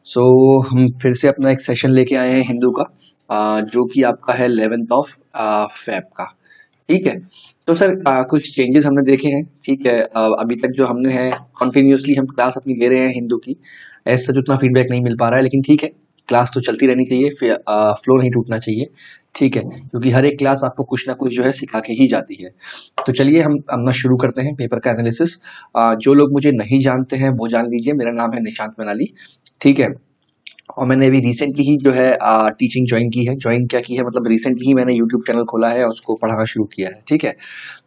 सो हम फिर से अपना एक सेशन लेके आए हैं हिंदू का, जो कि आपका है 11th ऑफ फेब का। ठीक है। तो सर कुछ चेंजेस हमने देखे हैं। ठीक है। अभी तक जो हमने है कंटिन्यूअसली हम क्लास अपनी ले रहे हैं हिंदू की। ऐसा सच उतना फीडबैक नहीं मिल पा रहा है, लेकिन ठीक है, क्लास तो चलती रहनी चाहिए, फिर फ्लो नहीं टूटना चाहिए। ठीक है, क्योंकि हर एक क्लास आपको कुछ ना कुछ जो है सिखा के ही जाती है। तो चलिए हम अपना शुरू करते हैं पेपर का एनालिसिस। जो लोग मुझे नहीं जानते हैं वो जान लीजिए, मेरा नाम है निशांत मनाली। ठीक है। और मैंने अभी रिसेंटली ही जो है टीचिंग ज्वाइन की है। ज्वाइन क्या की है मतलब रिसेंटली ही मैंने यूट्यूब चैनल खोला है और उसको पढ़ाना शुरू किया है। ठीक है।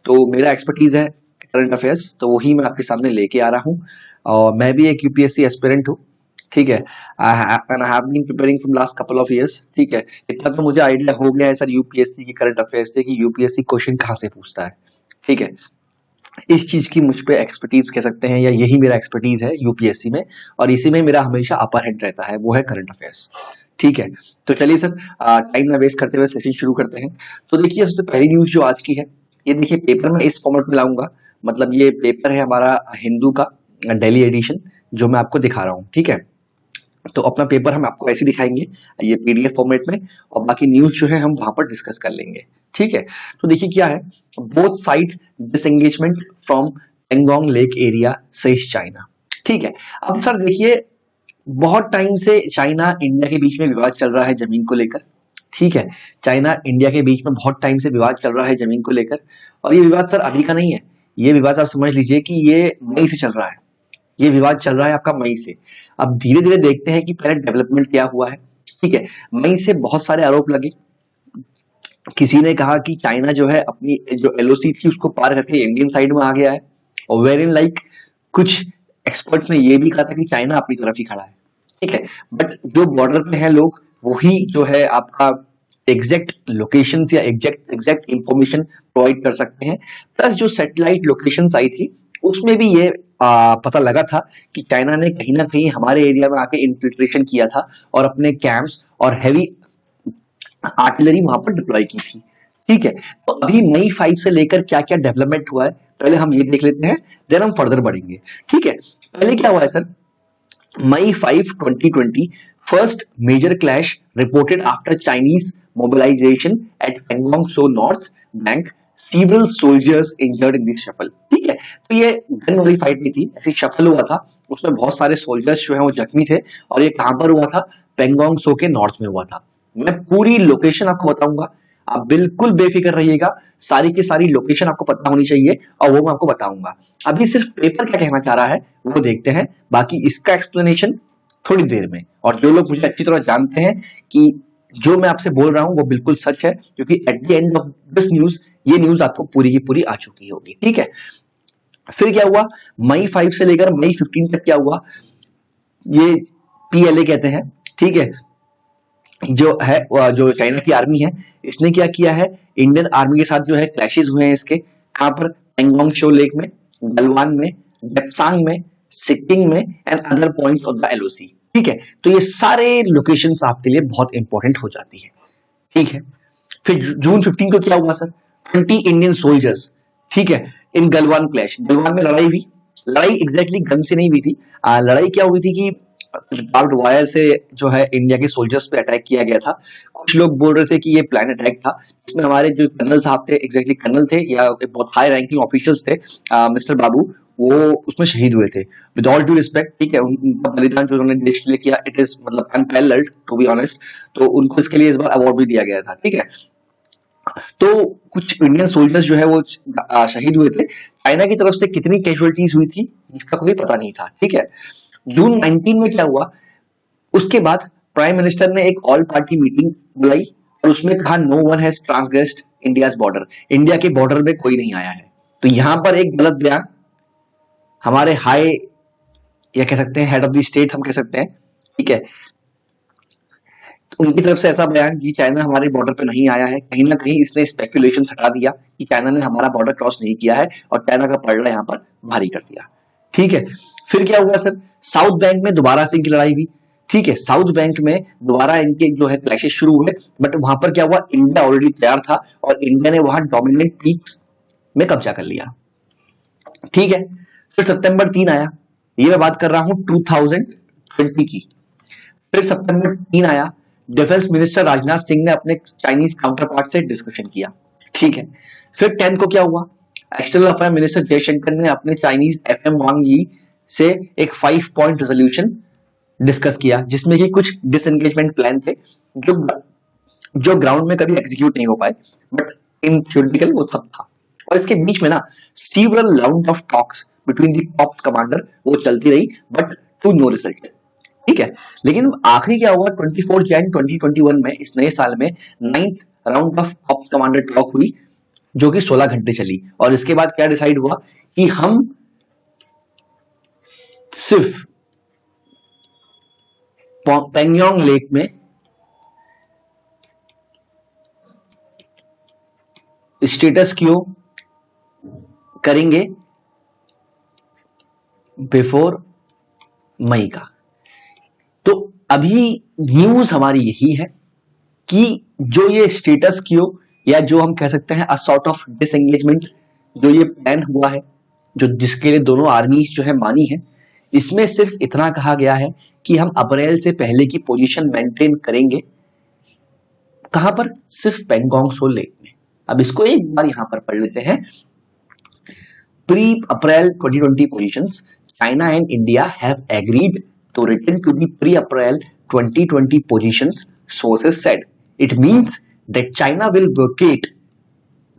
तो मेरा एक्सपर्टीज है करंट अफेयर्स, तो वही मैं आपके सामने लेके आ रहा हूँ। और मैं भी एक यूपीएससी एस्पिरेंट हूँ। ठीक है। I have been preparing from last couple of years. ठीक है। इतना तो मुझे आइडिया हो गया है सर यूपीएससी की करंट अफेयर्स से कि यूपीएससी क्वेश्चन कहाँ से पूछता है। ठीक है। इस चीज की मुझ पे एक्सपर्टीज कह सकते हैं, या यही मेरा एक्सपर्टीज है यूपीएससी में, और इसी में मेरा हमेशा अपर हेड रहता है, वो है करंट अफेयर्स। ठीक है। तो चलिए सर, टाइम ना वेस्ट करते हुए सेशन शुरू करते हैं। तो देखिए सबसे पहली न्यूज जो आज की है, ये देखिए पेपर में इस फॉर्मेट में लाऊंगा। मतलब ये पेपर है हमारा हिंदू का डेली एडिशन, जो मैं आपको दिखा रहा हूँ। ठीक है। तो अपना पेपर हम आपको ऐसे दिखाएंगे, ये पीडीएफ फॉर्मेट में, और बाकी न्यूज जो है हम वहां पर डिस्कस कर लेंगे। ठीक है। तो देखिए क्या है, both side disengagement from Pangong lake area says China. ठीक है। अब सर देखिए, बहुत टाइम से चाइना इंडिया के बीच में विवाद चल रहा है जमीन को लेकर। ठीक है। चाइना इंडिया के बीच में बहुत टाइम से विवाद चल रहा है जमीन को लेकर, और ये विवाद सर अभी का नहीं है। ये विवाद आप समझ लीजिए कि ये मई से चल रहा है। ये विवाद चल रहा है आपका मई से। अब धीरे धीरे देखते हैं कि पहले डेवलपमेंट क्या हुआ है। ठीक है। मई से बहुत सारे आरोप लगे। किसी ने कहा कि चाइना जो है अपनी जो एलओसी थी उसको पार करके इंडियन साइड में आ गया है, और वेर इन लाइक कुछ एक्सपर्ट्स ने ये भी कहा था कि चाइना अपनी तरफ ही खड़ा है। ठीक है। बट जो बॉर्डर पे है लोग, वही जो है आपका एग्जैक्ट लोकेशन या एग्जैक्ट इंफॉर्मेशन प्रोवाइड कर सकते हैं। प्लस जो सैटेलाइट लोकेशंस आई थी उसमें भी ये पता लगा था कि चाइना ने कहीं ना कहीं हमारे एरिया में आके इन्फिल्ट्रेशन किया था और अपने कैंप्स और हैवी आर्टिलरी वहां पर डिप्लॉय की थी। ठीक है। तो अभी मई 5 से लेकर क्या क्या डेवलपमेंट हुआ है पहले हम ये देख लेते हैं, देन हम फर्दर बढ़ेंगे। ठीक है। पहले क्या हुआ है sir, May 5 2020 first major clash reported after Chinese mobilisation at Pangong so north bank, several soldiers injured in this shuffle। ठीक है। तो ये गन वाली फाइट नहीं थी, ऐसी शफल हुआ था, उसमें बहुत सारे सोल्जर्स जो है वो जख्मी थे, और ये कहां पर हुआ था, पेंगोंग सो के नॉर्थ में हुआ था। मैं पूरी लोकेशन आपको बताऊंगा, आप बिल्कुल बेफिक्र रहिएगा, सारी की सारी लोकेशन आपको पता होनी चाहिए, और वो मैं आपको बताऊंगा। अभी सिर्फ पेपर क्या कहना चाह रहा है वो देखते हैं, बाकी इसका एक्सप्लेनेशन थोड़ी देर में। और जो लोग मुझे अच्छी तरह जानते हैं कि जो मैं आपसे बोल रहा हूं वो बिल्कुल सच है, क्योंकि at the end of this news ये न्यूज आपको पूरी की पूरी आ चुकी होगी। ठीक है। फिर क्या हुआ, मई 5 से लेकर मई 15 तक क्या हुआ, ये पीएलए कहते हैं। ठीक है। जो है जो चाइना की आर्मी है, इसने क्या किया है, इंडियन आर्मी के साथ जो है क्लैशेस हुए हैं इसके। कहां पर, पेंगोंग शो लेक में, गलवान में, डेप्सांग में, सिक्किम में, and other points of the LOC. ठीक है। तो ये सारे लोकेशंस आपके लिए बहुत इंपॉर्टेंट हो जाती है। ठीक है। फिर जून 15 को क्या हुआ सर, 20 इंडियन सोल्जर्स, ठीक है, इन गलवान क्लैश, गलवान में लड़ाई हुई। लड़ाई एग्जैक्टली गन से नहीं हुई थी। लड़ाई क्या हुई थी कि बार्ब्ड वायर से जो है इंडिया के सोल्जर्स पे अटैक किया गया था। कुछ लोग बोल रहे थे कि ये प्लान अटैक था, जिसमें हमारे जो कर्नल साहब थे, एग्जैक्टली कर्नल थे या बहुत हाई रैंकिंग ऑफिशियल्स थे, मिस्टर बाबू, वो उसमें शहीद हुए थे। विद ऑल ड्यू रिस्पेक्ट, ठीक है, उनका बलिदान जो उन्होंने देश के लिए किया, इट इज मतलब अनपैरेलल्ड टू बी ऑनेस्ट। तो उनको इसके लिए इस बार अवार्ड भी दिया गया था। ठीक है। तो कुछ इंडियन सोल्जर्स जो है वो शहीद हुए थे। चाइना की तरफ से कितनी कैजुअलिटीज हुई थी इसका कोई पता नहीं था। ठीक है। जून 19 में क्या हुआ, उसके बाद प्राइम मिनिस्टर ने एक ऑल पार्टी मीटिंग बुलाई और उसमें कहा no one has transgressed India's border, India के बॉर्डर में कोई नहीं आया है। तो यहां पर एक गलत बयान हमारे हाई, या कह सकते हैं हेड ऑफ द स्टेट हम कह सकते हैं, ठीक है, उनकी तरफ से ऐसा बयान कि चाइना हमारे बॉर्डर पे नहीं आया है, कहीं ना कहीं इसने स्पेकुलेशन हटा दिया कि चाइना ने हमारा बॉर्डर क्रॉस नहीं किया है, और चाइना का पलड़ा यहां पर भारी कर दिया। ठीक है। फिर क्या हुआ सर, साउथ बैंक में दोबारा से इनकी लड़ाई हुई। ठीक है। साउथ बैंक में दोबारा इनके जो है क्लैशेस शुरू हुए, बट वहां पर क्या हुआ, इंडिया ऑलरेडी तैयार था और इंडिया ने वहां डोमिनेंट पीक्स में कब्जा कर लिया। ठीक है। फिर सितंबर 3 आया, ये मैं बात कर रहा हूं 2020 की। फिर सितंबर 3 आया, डिफेंस मिनिस्टर राजनाथ सिंह ने अपने चाइनीज काउंटर पार्ट से डिस्कशन किया, ठीक है। फिर 10 को क्या हुआ, एक्सटर्नल अफेयर मिनिस्टर जयशंकर ने अपने चाइनीज एफएम वांग यी से एक 5 पॉइंट रेजोल्यूशन डिस्कस किया, जिसमें कि कुछ डिसएंगेजमेंट प्लान थे जो जो ग्राउंड में कभी एग्जीक्यूट नहीं हो पाए, बट इन थ्योरेटिकल वो सब था। और इसके बीच में ना several round of talks between the top commander वो चलती रही, बट टू नो रिजल्ट, ठीक है। लेकिन आखिरी क्या हुआ, 24 जैन 2021 में, इस नए साल में 9th round of top commander talk हुई, जो कि 16 घंटे चली। और इसके बाद क्या डिसाइड हुआ कि हम सिर्फ पेंगोंग लेक में स्टेटस क्यों करेंगे बिफोर मई का। तो अभी न्यूज हमारी यही है कि जो ये स्टेटस क्यों, या जो हम कह सकते हैं अ सॉर्ट ऑफ डिसएंगेजमेंट, जो ये प्लान हुआ है, जो जिसके लिए दोनों आर्मीज जो है मानी है, इसमें सिर्फ इतना कहा गया है कि हम अप्रैल से पहले की पोजीशन मेंटेन करेंगे। कहां पर, सिर्फ पेंगोंग सो लेक में। अब इसको एक बार यहां पर पढ़ लेते हैं। Pre April 2020 positions, China and India have agreed to return to the pre-April 2020 positions, sources said. It means that China will vacate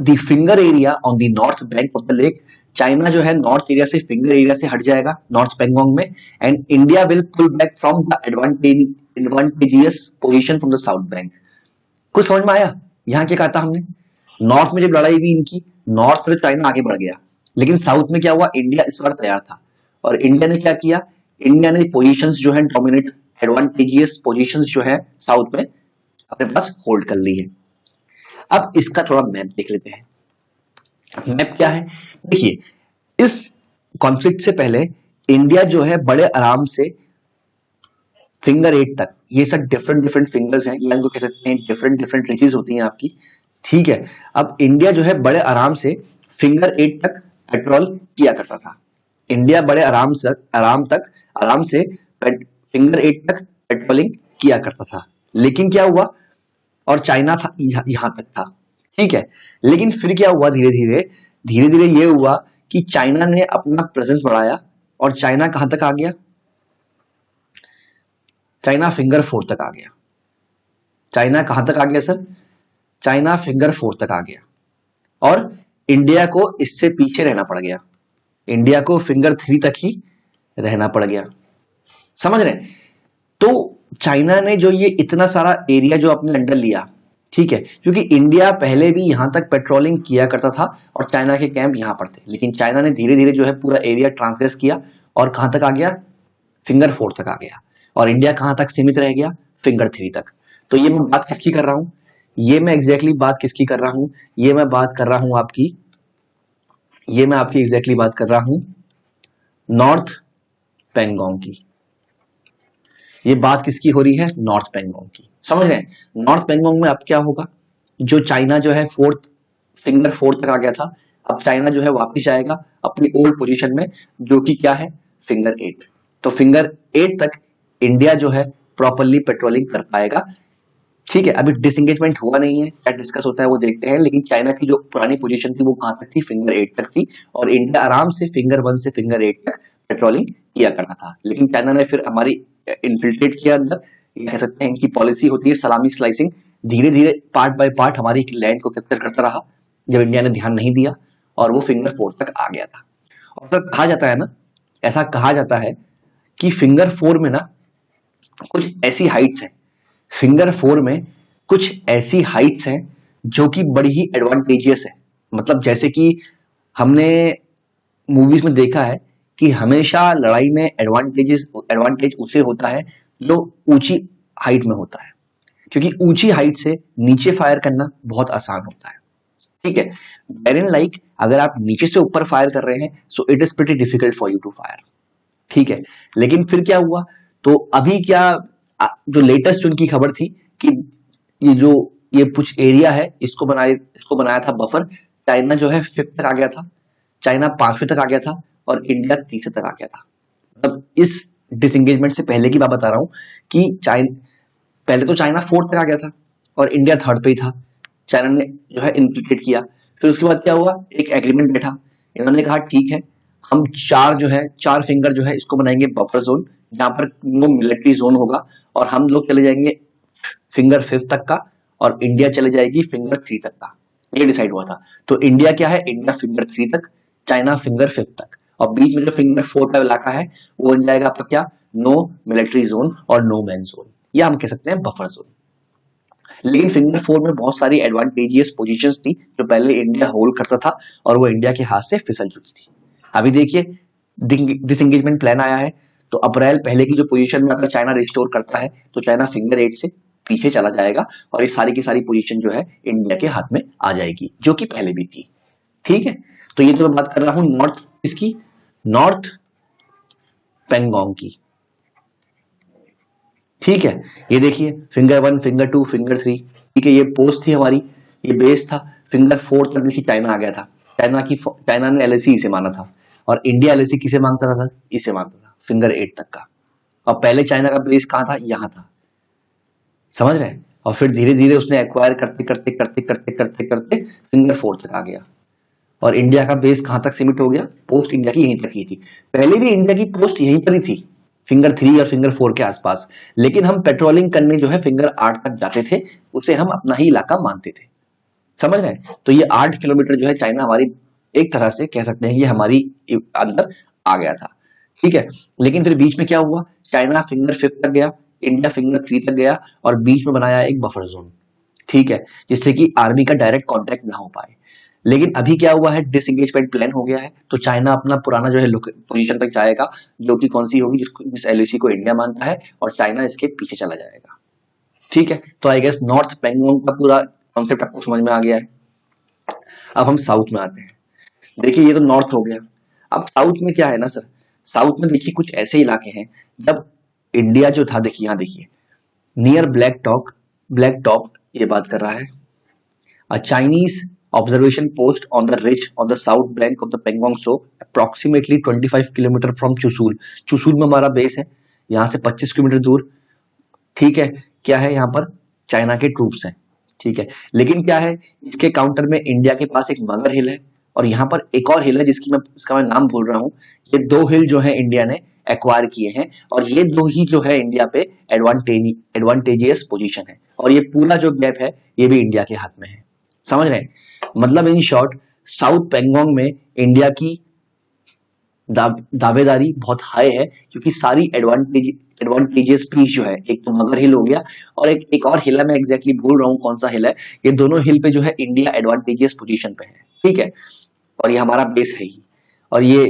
the finger area on the north bank of the lake. China जो है north area से finger area से हट जाएगा north Pangong में, and India will pull back from the advantageous position from the south bank. कुछ समझ में आया यहां क्या कहा था हमने? नॉर्थ में जब लड़ाई हुई इनकी, नॉर्थ में चाइना आगे बढ़ गया, लेकिन साउथ में क्या हुआ, इंडिया इस बार तैयार था, और इंडिया ने क्या किया, इंडिया ने पोजीशंस जो है डोमिनेट एडवांटेजियस पोजीशंस जो है साउथ में अपने पास होल्ड कर ली है। अब इसका थोड़ा मैप देख लेते हैं। मैप क्या है, देखिए इस कॉन्फ्लिक्ट से पहले इंडिया जो है बड़े आराम से फिंगर 8 तक, ये सब डिफरेंट डिफरेंट फिंगर्स हैं, या इनको कह सकते हैं डिफरेंट डिफरेंट रिचेज होती हैं आपकी, ठीक है। अब इंडिया जो है बड़े आराम से फिंगर 8 तक पेट्रोल किया करता था। इंडिया बड़े आराम से फिंगर 8 तक पेट्रोलिंग किया करता था, लेकिन क्या हुआ, और चाइना था यहां तक था, ठीक है। लेकिन फिर क्या हुआ, धीरे धीरे ये हुआ कि चाइना ने अपना प्रेजेंस बढ़ाया, और चाइना कहां तक आ गया, चाइना फिंगर 4 तक आ गया। चाइना कहां तक आ गया सर, चाइना फिंगर 4 तक आ गया, और इंडिया को इससे पीछे रहना पड़ गया, इंडिया को फिंगर 3 तक ही रहना पड़ गया, समझ रहे हैं। तो चाइना ने जो ये इतना सारा एरिया जो अपने अंडर लिया, ठीक है, क्योंकि इंडिया पहले भी यहां तक पेट्रोलिंग किया करता था और चाइना के कैंप यहां पर थे, लेकिन चाइना ने धीरे धीरे जो है पूरा एरिया ट्रांसग्रेस किया और कहां तक आ गया, फिंगर 4 तक आ गया, और इंडिया कहां तक सीमित रह गया, फिंगर 3 तक। तो ये मैं बात किसकी कर रहा हूं, ये मैं एग्जैक्टली बात किसकी कर रहा हूं, ये मैं बात कर रहा हूं आपकी, ये मैं आपकी एग्जैक्टली बात कर रहा हूं नॉर्थ पेंगोंग की। ये बात किसकी हो रही है, नॉर्थ पेंगोंग की, समझ रहे हैं। नॉर्थ पेंगोंग में अब क्या होगा, जो चाइना जो है फिंगर 4 तक आ गया था, अब चाइना जो है वापस आएगा अपनी ओल्ड पोजीशन में, जो कि क्या है, फिंगर 8। तो फिंगर 8 तक इंडिया जो है प्रॉपरली पेट्रोलिंग कर पाएगा, ठीक है। अभी डिसएंगेजमेंट हुआ नहीं है, क्या डिस्कस होता है वो देखते हैं, लेकिन चाइना की जो पुरानी पोजीशन थी वो कहां तक थी, फिंगर 8 तक थी, और इंडिया आराम से फिंगर 1 से फिंगर 8 तक पेट्रोलिंग किया करता था। लेकिन चाइना ने फिर हमारी इन्फिल्ट्रेट किया अंदर, ये कह सकते हैं इनकी पॉलिसी होती है सलामी स्लाइसिंग, धीरे धीरे पार्ट बाय पार्ट हमारी लैंड को कैप्चर करता रहा, जब इंडिया ने ध्यान नहीं दिया, और वो फिंगर 4 तक आ गया था। और सर कहा जाता है ना, ऐसा कहा जाता है कि फिंगर 4 में ना कुछ ऐसी हाइट्स है, फिंगर 4 में कुछ ऐसी हाइट्स हैं जो कि बड़ी ही एडवांटेजियस है। मतलब जैसे कि हमने मूवीज में देखा है कि हमेशा लड़ाई में एडवांटेज उसे होता है जो ऊंची हाइट में होता है, क्योंकि ऊंची हाइट से नीचे फायर करना बहुत आसान होता है, ठीक है। वेरइन लाइक अगर आप नीचे से ऊपर फायर कर रहे हैं, so it is pretty difficult for you to fire, ठीक है। लेकिन फिर क्या हुआ, तो अभी क्या, जो लेटेस्ट उनकी खबर थी कि ये कुछ एरिया है, इसको बनाया था बफर, चाइना जो है 5th तक आ गया था, चाइना 5वें तक आ गया था, और इंडिया 30 तक आ गया था। मतलब इस डिसंगेजमेंट से पहले की बात बता रहा हूँ कि पहले तो चाइना फोर्थ पे आ गया था और इंडिया थर्ड पे ही था। चाइना ने जो है इन्फ्लिक्ट किया। फिर उसके बाद क्या हुआ, एक एग्रीमेंट बैठा। इन्होंने कहा ठीक है, हम चार फिंगर जो है इसको बनाएंगे बफर जोन, जहां पर नो मिलिट्री जोन होगा, और हम लोग चले जाएंगे फिंगर 5 तक का, और इंडिया चले जाएगी फिंगर 3 तक का। ये डिसाइड हुआ था। तो इंडिया क्या है, इंडिया फिंगर 3 तक, चाइना फिंगर 5 तक, और बीच में जो फिंगर 4 का इलाका है वो बन जाएगा आपका क्या, नो मिलिट्री जोन और नो मैन जोन, या हम कह सकते हैं बफर जोन। लेकिन फिंगर 4 में बहुत सारी एडवांटेजियस पोजीशंस थी जो पहले इंडिया होल्ड करता था, और वो इंडिया के हाथ से फिसल चुकी थी। अभी देखिए डिसएंगेजमेंट प्लान आया है, तो अप्रैल पहले की जो पोजीशन में अगर चाइना रिस्टोर करता है तो चाइना फिंगर 8 से पीछे चला जाएगा, और ये सारी की सारी पोजीशन जो है इंडिया के हाथ में आ जाएगी, जो कि पहले भी थी। ठीक है, तो ये तो मैं बात कर रहा हूं नॉर्थ इसकी, नॉर्थ पेंगोंग की। ठीक है, ये देखिए फिंगर 1, फिंगर 2, फिंगर 3। ठीक है, ये पोस्ट थी हमारी, ये बेस था। फिंगर 4 तक देखिए चाइना आ गया था। चाइना ने एलएसी इसे माना था, और इंडिया एलएसी किसे मांगता था सर, इसे मांगता था फिंगर 8 तक का। और पहले चाइना का बेस कहां था, यहां था, समझ रहे हैं। और फिर धीरे धीरे उसने एक्वायर करते करते करते करते करते करते फिंगर 4 तक आ गया, और इंडिया का बेस कहां तक सीमित हो गया, पोस्ट इंडिया की यहीं तक ही थी। पहले भी इंडिया की पोस्ट यहीं पर ही थी, फिंगर 3 और फिंगर 4 के आसपास। लेकिन हम पेट्रोलिंग करने जो है फिंगर 8 तक जाते थे, उसे हम अपना ही इलाका मानते थे, समझ रहे हैं। तो ये 8 किलोमीटर जो है चाइना हमारी, एक तरह से कह सकते हैं ये हमारी अंदर आ गया था। ठीक है, लेकिन फिर बीच में क्या हुआ, चाइना फिंगर 5 तक गया, इंडिया फिंगर 3 तक गया, और बीच में बनाया एक बफर जोन। ठीक है, जिससे कि आर्मी का डायरेक्ट कांटेक्ट ना हो पाए। लेकिन अभी क्या हुआ है, डिसएंगेजमेंट प्लान हो गया है, तो चाइना अपना पुराना जो है पोजीशन तक जाएगा, जो कि कौन सी होगी, जिस एलओसी को इंडिया मानता है, और चाइना इसके पीछे चला जाएगा। ठीक है, तो आई गेस नॉर्थ पेंगोंग का पूरा कॉन्सेप्ट आपको समझ में आ गया है। अब हम साउथ में आते हैं। देखिए ये तो नॉर्थ हो गया। अब साउथ में क्या है ना सर, साउथ में देखिए कुछ ऐसे इलाके हैं, जब इंडिया जो था, देखिए यहाँ देखिए, नियर ब्लैक टॉप ये बात कर रहा है, a Chinese observation post on the ridge on the south bank of the Pangong Tso, approximately 25 kilometre from Chushul. Chushul में हमारा बेस है, यहाँ से 25 किलोमीटर दूर। ठीक है, क्या है यहाँ पर, चाइना के ट्रूप्स हैं। ठीक है, लेकिन क्या है, इसके काउंटर में इंडिया के पास एक मगर हिल है, और यहाँ पर एक और हिल है जिसका मैं नाम भूल रहा हूँ। ये दो हिल जो है इंडिया ने एक्वायर किए हैं, और ये दो ही जो है इंडिया पे एडवांटेजियस पोजीशन है, और ये पूरा जो गैप है ये भी इंडिया के हाथ में है, समझ रहे हैं। मतलब इन शॉर्ट, साउथ पेंगोंग में इंडिया की दावेदारी बहुत हाई है, क्योंकि सारी एडवांटेजियस पीस जो है, एक तो मगर हिल हो गया, और एक और हिल है, मैं एग्जैक्टली भूल रहा हूँ कौन सा हिल है। ये दोनों हिल पे जो है इंडिया एडवांटेजियस पोजीशन पे है। ठीक है, और ये हमारा बेस है ही। और ये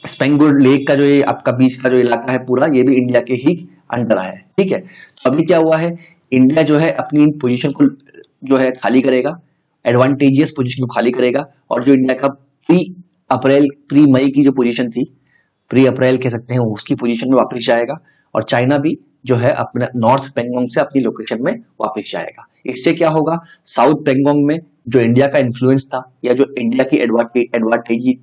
स्पेंगुल लेक का जो ये आपका बीच का जो इलाका है पूरा, ये भी इंडिया के ही अंडर आया है। ठीक है, तो अभी क्या हुआ है, इंडिया जो है अपनी पोजीशन को जो है खाली करेगा, एडवांटेजियस पोजीशन को खाली करेगा, और जो इंडिया का प्री मई की जो पोजीशन थी, प्री अप्रैल कह सकते हैं, उसकी पोजीशन में वापस जाएगा, और चाइना भी जो है अपना नॉर्थ पेंगोंग से अपनी लोकेशन में वापस जाएगा। इससे क्या होगा, साउथ पेंगोंग में जो इंडिया का इन्फ्लुएंस था, या जो इंडिया की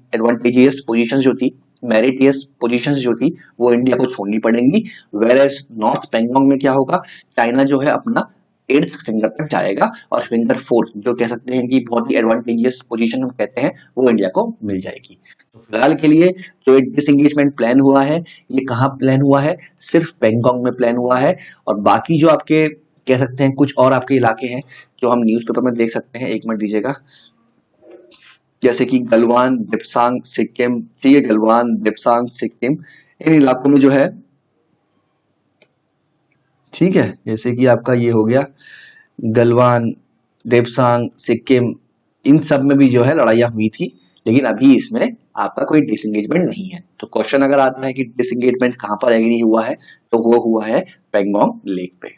एडवांटेजियस पोजीशन जो थी, मेरिटियस पोजीशंस जो थी, वो इंडिया को छोड़नी पड़ेंगी। वेयर एज नॉर्थ पेंगोंग में क्या होगा, चाइना जो है अपना 8th फिंगर तक जाएगा, और फिंगर 4 जो कह सकते हैं कि बहुत ही एडवांटेजियस पोजीशन हम कहते हैं, वो इंडिया को मिल जाएगी। तो फिलहाल के लिए जो डिसएंगेजमेंट प्लान हुआ है, ये कहाँ प्लान हुआ है, सिर्फ पेंगोंग में प्लान हुआ है। और बाकी जो आपके कह सकते हैं कुछ और आपके इलाके हैं जो हम न्यूज़पेपर में देख सकते हैं, एक मिनट दीजिएगा, जैसे कि गलवान, दिपसांग, सिक्किम। ठीक है, गलवान, दिपसांग, सिक्किम, इन इलाकों में जो है, ठीक है, जैसे कि आपका ये हो गया गलवान, देपसांग, सिक्किम, इन सब में भी जो है लड़ाइयां हुई थी, लेकिन अभी इसमें आपका कोई डिसएंगेजमेंट नहीं है। तो क्वेश्चन अगर आता है कि डिसएंगेजमेंट कहां पर एग्री हुआ है, तो वो हुआ है पेंगोंग लेक पे।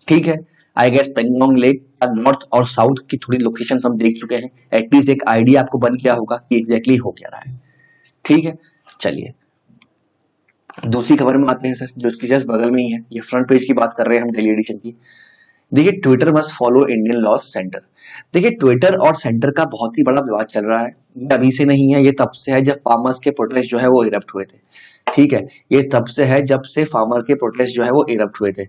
ठीक है, आई गेस पेंगोंग लेक का नॉर्थ और साउथ की थोड़ी लोकेशन हम देख चुके हैं, एटलीस्ट एक आइडिया आपको बन गया होगा कि एग्जैक्टली हो क्या रहा है। ठीक है, चलिए दूसरी खबर में आते हैं सर, जो इसकी जस्ट बगल में ही है। ये फ्रंट पेज की बात कर रहे हैं हम, डेली एडिशन की। देखिए Twitter must follow Indian law centre. देखिए ट्विटर और सेंटर का बहुत ही बड़ा विवाद चल रहा है, ये अभी से नहीं है, ये तब से है जब फार्मर्स के प्रोटेस्ट जो है वो इरप्ट हुए थे। ठीक है, ये तब से है जब से फार्मर के प्रोटेस्ट जो है वो इरप्ट हुए थे।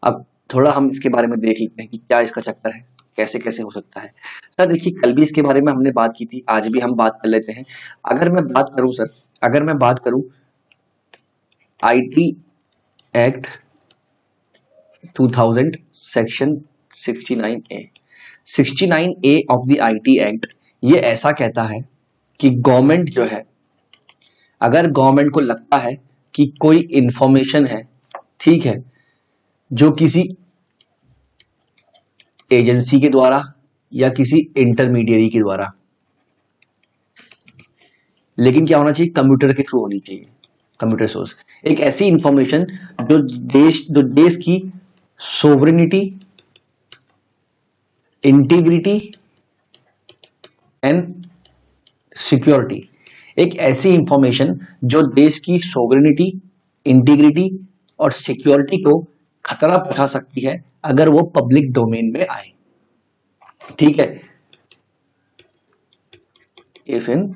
अब थोड़ा हम इसके बारे में देख लेते हैं कि क्या इसका चक्कर है, कैसे कैसे हो सकता है। सर देखिए कल भी इसके बारे में हमने बात की थी, आज भी हम बात कर लेते हैं। अगर मैं बात करूं सर, अगर मैं बात करूं IT act 2000 section 69A, 69A of the IT act, ये ऐसा कहता है कि गवर्नमेंट जो है, अगर गवर्नमेंट को लगता है कि कोई इंफॉर्मेशन है, ठीक है, जो किसी एजेंसी के द्वारा या किसी इंटरमीडियरी के द्वारा, लेकिन क्या होना चाहिए, कंप्यूटर के थ्रू होनी चाहिए, कंप्यूटर सोर्स, एक ऐसी इंफॉर्मेशन जो देश की सोवरेनिटी, इंटीग्रिटी एंड सिक्योरिटी, एक ऐसी इंफॉर्मेशन जो देश की सोवरेनिटी, इंटीग्रिटी और सिक्योरिटी को खतरा पहुंचा सकती है अगर वो पब्लिक डोमेन में आए। ठीक है, इफ इन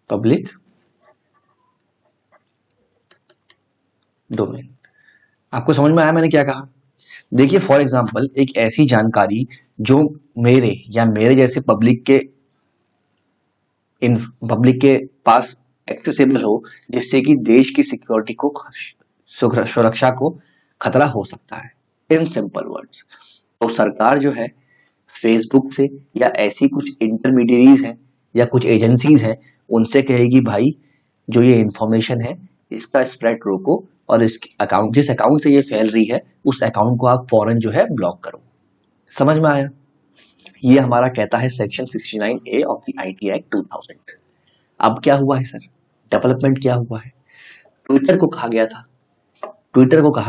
पब्लिक डोमेन। आपको समझ में आया मैंने क्या कहा? देखिए फॉर एग्जांपल एक ऐसी जानकारी जो मेरे जैसे पब्लिक के पास एक्सेसिबल हो, जिससे कि देश की सिक्योरिटी को, सुरक्षा को खतरा हो सकता है, इन सिंपल वर्ड्स। तो सरकार जो है फेसबुक से या ऐसी कुछ इंटरमीडियरीज हैं या कुछ एजेंसीज हैं, उनसे कहेगी भाई जो ये इंफॉर्मेशन है इसका स्प्रेड रोको, और इस अकाउंट, जिस अकाउंट से ये फैल रही है उस अकाउंट को आप फौरन जो है ब्लॉक करो। समझ में आया? ये हमारा कहता है section 69A of the IT act 2000। अब क्या हुआ है सर, डेवलपमेंट क्या हुआ है? ट्विटर को कहा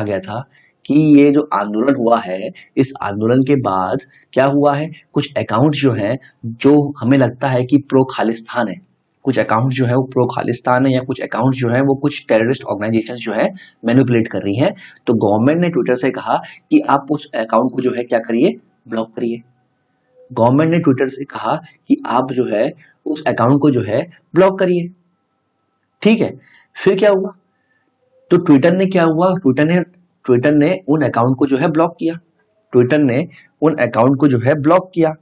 गया था कि ये जो आंदोलन हुआ है, इस आंदोलन के बाद क्या हुआ है, कुछ अकाउंट जो है जो हमें लगता है कि प्रो खालिस्तान है, कुछ अकाउंट जो है वो प्रो खालिस्तान है, या कुछ अकाउंट जो है वो कुछ टेररिस्ट ऑर्गेनाइजेशन जो है मैनिपुलेट कर रही हैं। तो गवर्नमेंट ने ट्विटर से कहा कि आप उस अकाउंट को जो है क्या करिए, ब्लॉक करिए। गवर्नमेंट ने ट्विटर से कहा कि आप जो है उस अकाउंट को जो है ब्लॉक करिए। ठीक है, फिर क्या हुआ? तो ट्विटर ने क्या हुआ, ट्विटर ने उन अकाउंट को जो है ब्लॉक किया, ट्विटर ने उन अकाउंट को जो है ब्लॉक किया।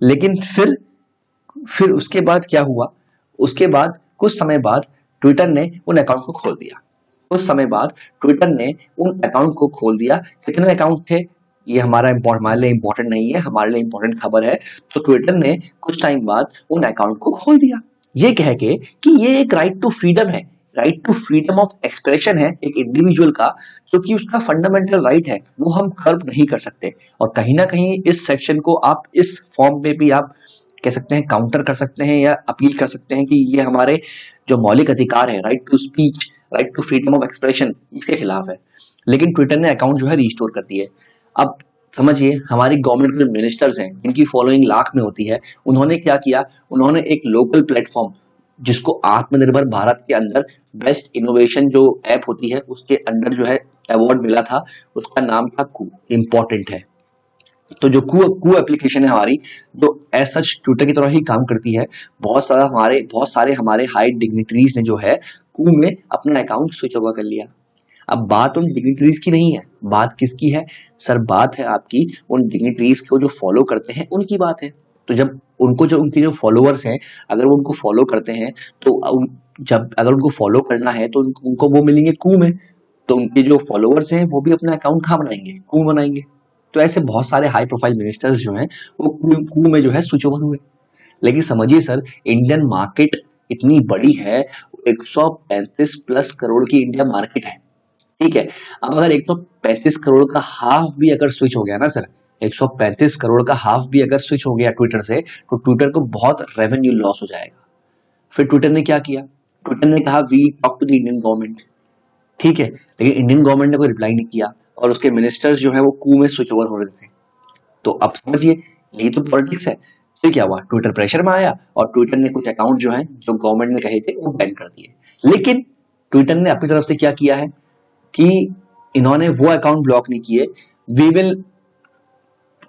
लेकिन फिर उसके बाद क्या हुआ, उसके बाद कुछ समय बाद ट्विटर ने उन अकाउंट को खोल दिया। कुछ समय बाद ट्विटर ने उन अकाउंट को खोल दिया। कितने अकाउंट थे, ये हमारे लिए इंपॉर्टेंट नहीं है, हमारे लिए इंपॉर्टेंट खबर है। तो ट्विटर ने कुछ टाइम बाद उन अकाउंट को खोल दिया, ये कह के कि ये एक राइट टू फ्रीडम है, right to freedom of expression है एक इंडिविजुअल का, क्योंकि उसका फंडामेंटल राइट है, वो हम कर्ब नहीं कर सकते। और कहीं ना कहीं इस सेक्शन को आप इस फॉर्म में भी आप कह सकते हैं, काउंटर कर सकते हैं या अपील कर सकते हैं कि ये हमारे जो मौलिक अधिकार है, right to speech, right to freedom of expression, इसके खिलाफ है। लेकिन ट्विटर ने अकाउंट जो है रिस्टोर कर दिए। अब समझिए हमारी गवर्नमेंट के मिनिस्टर्स हैं, इनकी फॉलोइंग लाख में होती है, उन्होंने क्या किया, उन्होंने एक लोकल प्लेटफॉर्म जिसको आत्मनिर्भर भारत के अंदर बेस्ट इनोवेशन जो ऐप होती है उसके अंदर जो है अवार्ड मिला था, उसका नाम था कू, इंपॉर्टेंट है। तो जो कू एप्लीकेशन है हमारी, जो एज सच ट्विटर की तरह ही काम करती है, बहुत सारे हमारे हाई डिग्निटरीज ने जो है कू में अपना अकाउंट स्विच ओवर कर लिया। अब बात उन डिग्निटरीज की नहीं है, बात किसकी है सर, बात है आपकी उन डिग्निटरीज को जो फॉलो करते हैं उनकी बात है। तो जब उनके जो फॉलोअर्स हैं, अगर वो उनको फॉलो करते हैं, तो जब अगर उनको फॉलो करना है तो उनको वो मिलेंगे कू में, तो उनके जो फॉलोअर्स हैं वो भी अपना अकाउंट कहाँ बनाएंगे, कू बनाएंगे। तो ऐसे बहुत सारे हाई प्रोफाइल मिनिस्टर्स जो हैं वो कू में जो है स्विच ओवर हुए। लेकिन समझिए सर, इंडियन मार्केट इतनी बड़ी है, 135 प्लस करोड़ की इंडिया मार्केट है। ठीक है, अब अगर 135 करोड़ का हाफ भी अगर स्विच हो गया ना सर, 135 करोड़ का हाफ भी अगर स्विच हो गया ट्विटर से, तो ट्विटर को बहुत रेवेन्यू लॉस हो जाएगा। फिर ट्विटर ने क्या किया, ट्विटर ने कहा we talk to the Indian government. ठीक है, लेकिन इंडियन गवर्नमेंट ने कोई रिप्लाई नहीं किया और उसके मिनिस्टर्स जो है वो कू में स्विच ओवर हो रहे थे। तो अब समझिए यही तो पॉलिटिक्स है। फिर क्या हुआ, ट्विटर प्रेशर में आया और ट्विटर ने कुछ अकाउंट जो है जो गवर्नमेंट ने कहे थे वो बैन कर दिए। लेकिन ट्विटर ने अपनी तरफ से क्या किया है कि इन्होंने वो अकाउंट ब्लॉक नहीं किए। We will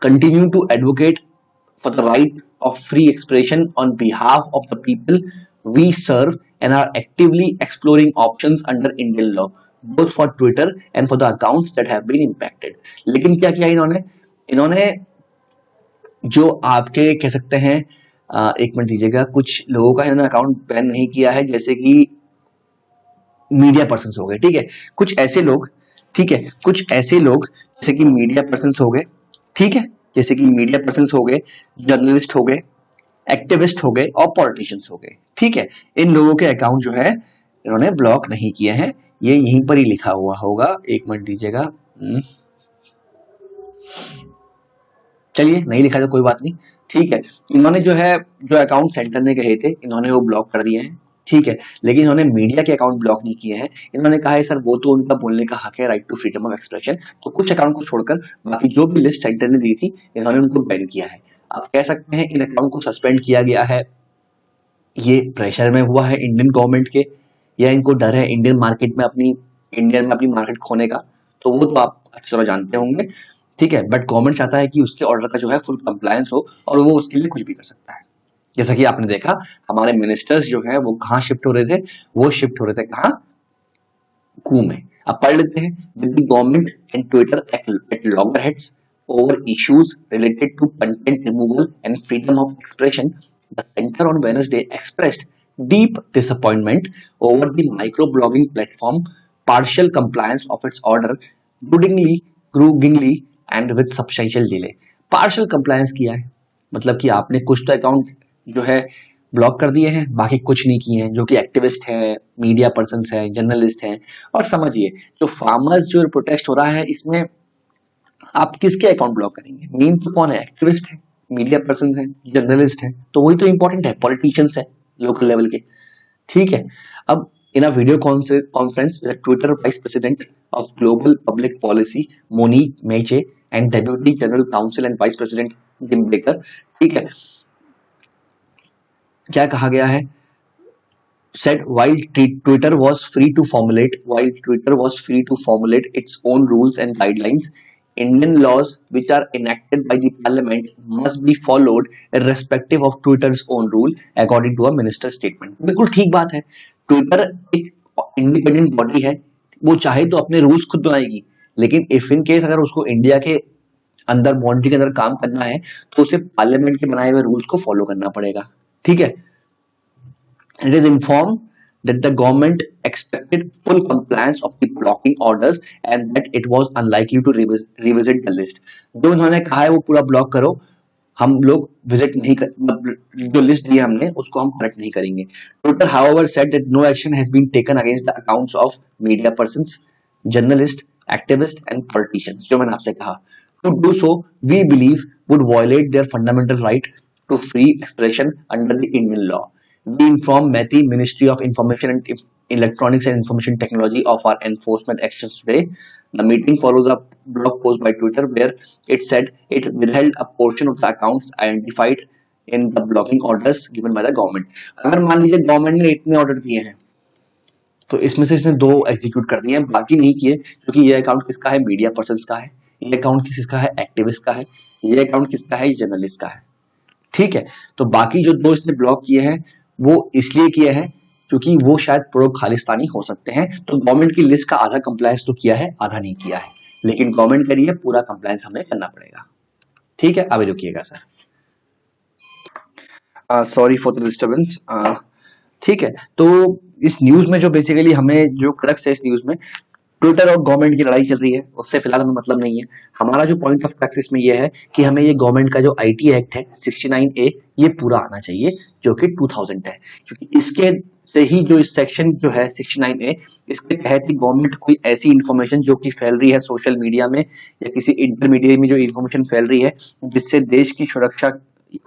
continue to advocate for the right of free expression on behalf of the people we serve and are actively exploring options under Indian law, both for Twitter and for the accounts that have been impacted। लेकिन क्या किया इन्होंने, इन्होंने जो आपके कह सकते हैं एक मिनट दीजिएगा, कुछ लोगों का इन्होंने अकाउंट बैन नहीं किया है, जैसे कि मीडिया पर्सन हो गए, ठीक है, कुछ ऐसे लोग, ठीक है, कुछ ऐसे लोग जैसे कि मीडिया पर्सन हो गए, ठीक है, जैसे कि मीडिया पर्सन हो गए, जर्नलिस्ट हो गए, एक्टिविस्ट हो गए और पॉलिटिशियंस हो गए, ठीक है। इन लोगों के अकाउंट जो है इन्होंने ब्लॉक नहीं किए हैं, ये यहीं पर ही लिखा हुआ होगा, एक मिनट दीजिएगा। चलिए नहीं लिखा तो कोई बात नहीं, ठीक है। इन्होंने जो है, जो अकाउंट सेंटर ने कहे थे इन्होंने वो ब्लॉक कर दिए हैं, ठीक है, लेकिन इन्होंने मीडिया के अकाउंट ब्लॉक नहीं किए हैं। इन्होंने कहा है सर वो तो उनका बोलने का हक है, right to freedom of expression, तो कुछ अकाउंट को छोड़कर बाकी जो भी लिस्ट सेंटर ने दी थी इन्होंने उनको बैन किया है। आप कह सकते हैं इन अकाउंट को सस्पेंड किया गया है, ये प्रेशर में हुआ है इंडियन गवर्नमेंट के, या इनको डर है इंडियन मार्केट में अपनी, इंडियन में अपनी मार्केट खोने का, तो वो तो आप अच्छी तरह जानते होंगे, ठीक है। बट गवर्नमेंट चाहता है कि उसके ऑर्डर का जो है फुल कंप्लायंस हो और वो उसके लिए कुछ भी कर सकता है। जैसा कि आपने देखा हमारे मिनिस्टर्स जो है वो कहाँ शिफ्ट हो रहे थे, वो शिफ्ट हो रहे थे कहाँ, कू में। अब पढ़ लेते हैं, with the government and Twitter at loggerheads over issues related to content removal and freedom of expression, the center on Wednesday expressed deep disappointment over the microblogging platform partial compliance of its order grudgingly and with substantial delay। partial compliance किया है मतलब कि आपने कुछ तो account जो है block कर दिए हैं, बाकी कुछ नहीं किए हैं, जो कि एक्टिविस्ट हैं, मीडिया पर्सन्स हैं, जर्नलिस्ट हैं। और समझिए जो फार्मर्स जो प्रोटेस्ट हो रहा है इसमें आप किसके अकाउंट ब्लॉक करेंगे, मेन तो कौन है, एक्टिविस्ट है, मीडिया पर्सन है, जर्नलिस्ट है, तो वही तो इंपॉर्टेंट है, पॉलिटिशियंस है लोकल लेवल के, ठीक है। अब in a video conference with Twitter vice president of global public policy Monique Meche and deputy general counsel and vice president Jim Baker, ठीक है, क्या कहा गया है, said while Twitter was free to formulate its own rules and guidelines, Indian laws which are enacted by the parliament must be followed irrespective of Twitter's own rule, according to a minister's statement। बिल्कुल ठीक बात है, Twitter एक independent body है, वो चाहे तो अपने रूल्स खुद बनाएगी, लेकिन इफ इन केस अगर उसको इंडिया के अंदर बाउंड्री के अंदर काम करना है तो उसे पार्लियामेंट के बनाए हुए रूल्स को फॉलो करना पड़ेगा, ठीक है। It is informed that the government expected full compliance of the blocking orders and that it was unlikely to revisit the list। जो इन्होंने कहा है वो पूरा ब्लॉक करो, हम लोग विजिट नहीं कर, जो लिस्ट दी हमने उसको हम करेक्ट नहीं करेंगे। Twitter however said that no action has been taken against the accounts of media persons, journalists, activists and politicians। जो मैंने आपसे कहा, to do so we believe would violate their fundamental right to free expression under the Indian law। We inform MeitY Ministry of Information and Electronics and Information Technology of our enforcement actions today। The meeting follows a blog post by Twitter where it said it withheld a portion of the accounts identified in the blocking orders given by the government। अगर मान लीजिए government ने इतने order दिए हैं तो इसमें से इसने 2 एग्जीक्यूट कर दिए हैं, बाकी नहीं किए, क्योंकि ये अकाउंट किसका है, मीडिया पर्सन का है, ये अकाउंट किसका है, एक्टिविस्ट का है, ये अकाउंट किसका है, जर्नलिस्ट का है, ठीक है। तो बाकी जो 2 इसने ब्लॉक किए हैं वो इसलिए किया है क्योंकि वो शायद प्रो खालिस्तानी हो सकते हैं। तो गवर्नमेंट की लिस्ट का आधा कंप्लायंस तो किया है, आधा नहीं किया है, लेकिन गवर्नमेंट के लिए पूरा कंप्लायंस हमें करना पड़ेगा, ठीक है। अभी रुकिएगा sir, sorry for the disturbance, ठीक है। तो इस न्यूज में जो बेसिकली हमें जो क्रक्स है इस न्यूज में, ट्विटर और गवर्नमेंट की लड़ाई चल रही है, उससे फिलहाल हमें मतलब नहीं है। हमारा जो पॉइंट ऑफ क्रक्स इसमें यह है कि हमें ये गवर्नमेंट का जो आईटी एक्ट है 69A ये पूरा आना चाहिए, जो कि 2000 है, क्योंकि इसके से ही जो इस सेक्शन जो है 69A, इसके तहत ही गवर्नमेंट कोई ऐसी इंफॉर्मेशन जो कि फैल रही है सोशल मीडिया में या किसी इंटरमीडिएट में जो इंफॉर्मेशन फैल रही है जिससे देश की सुरक्षा,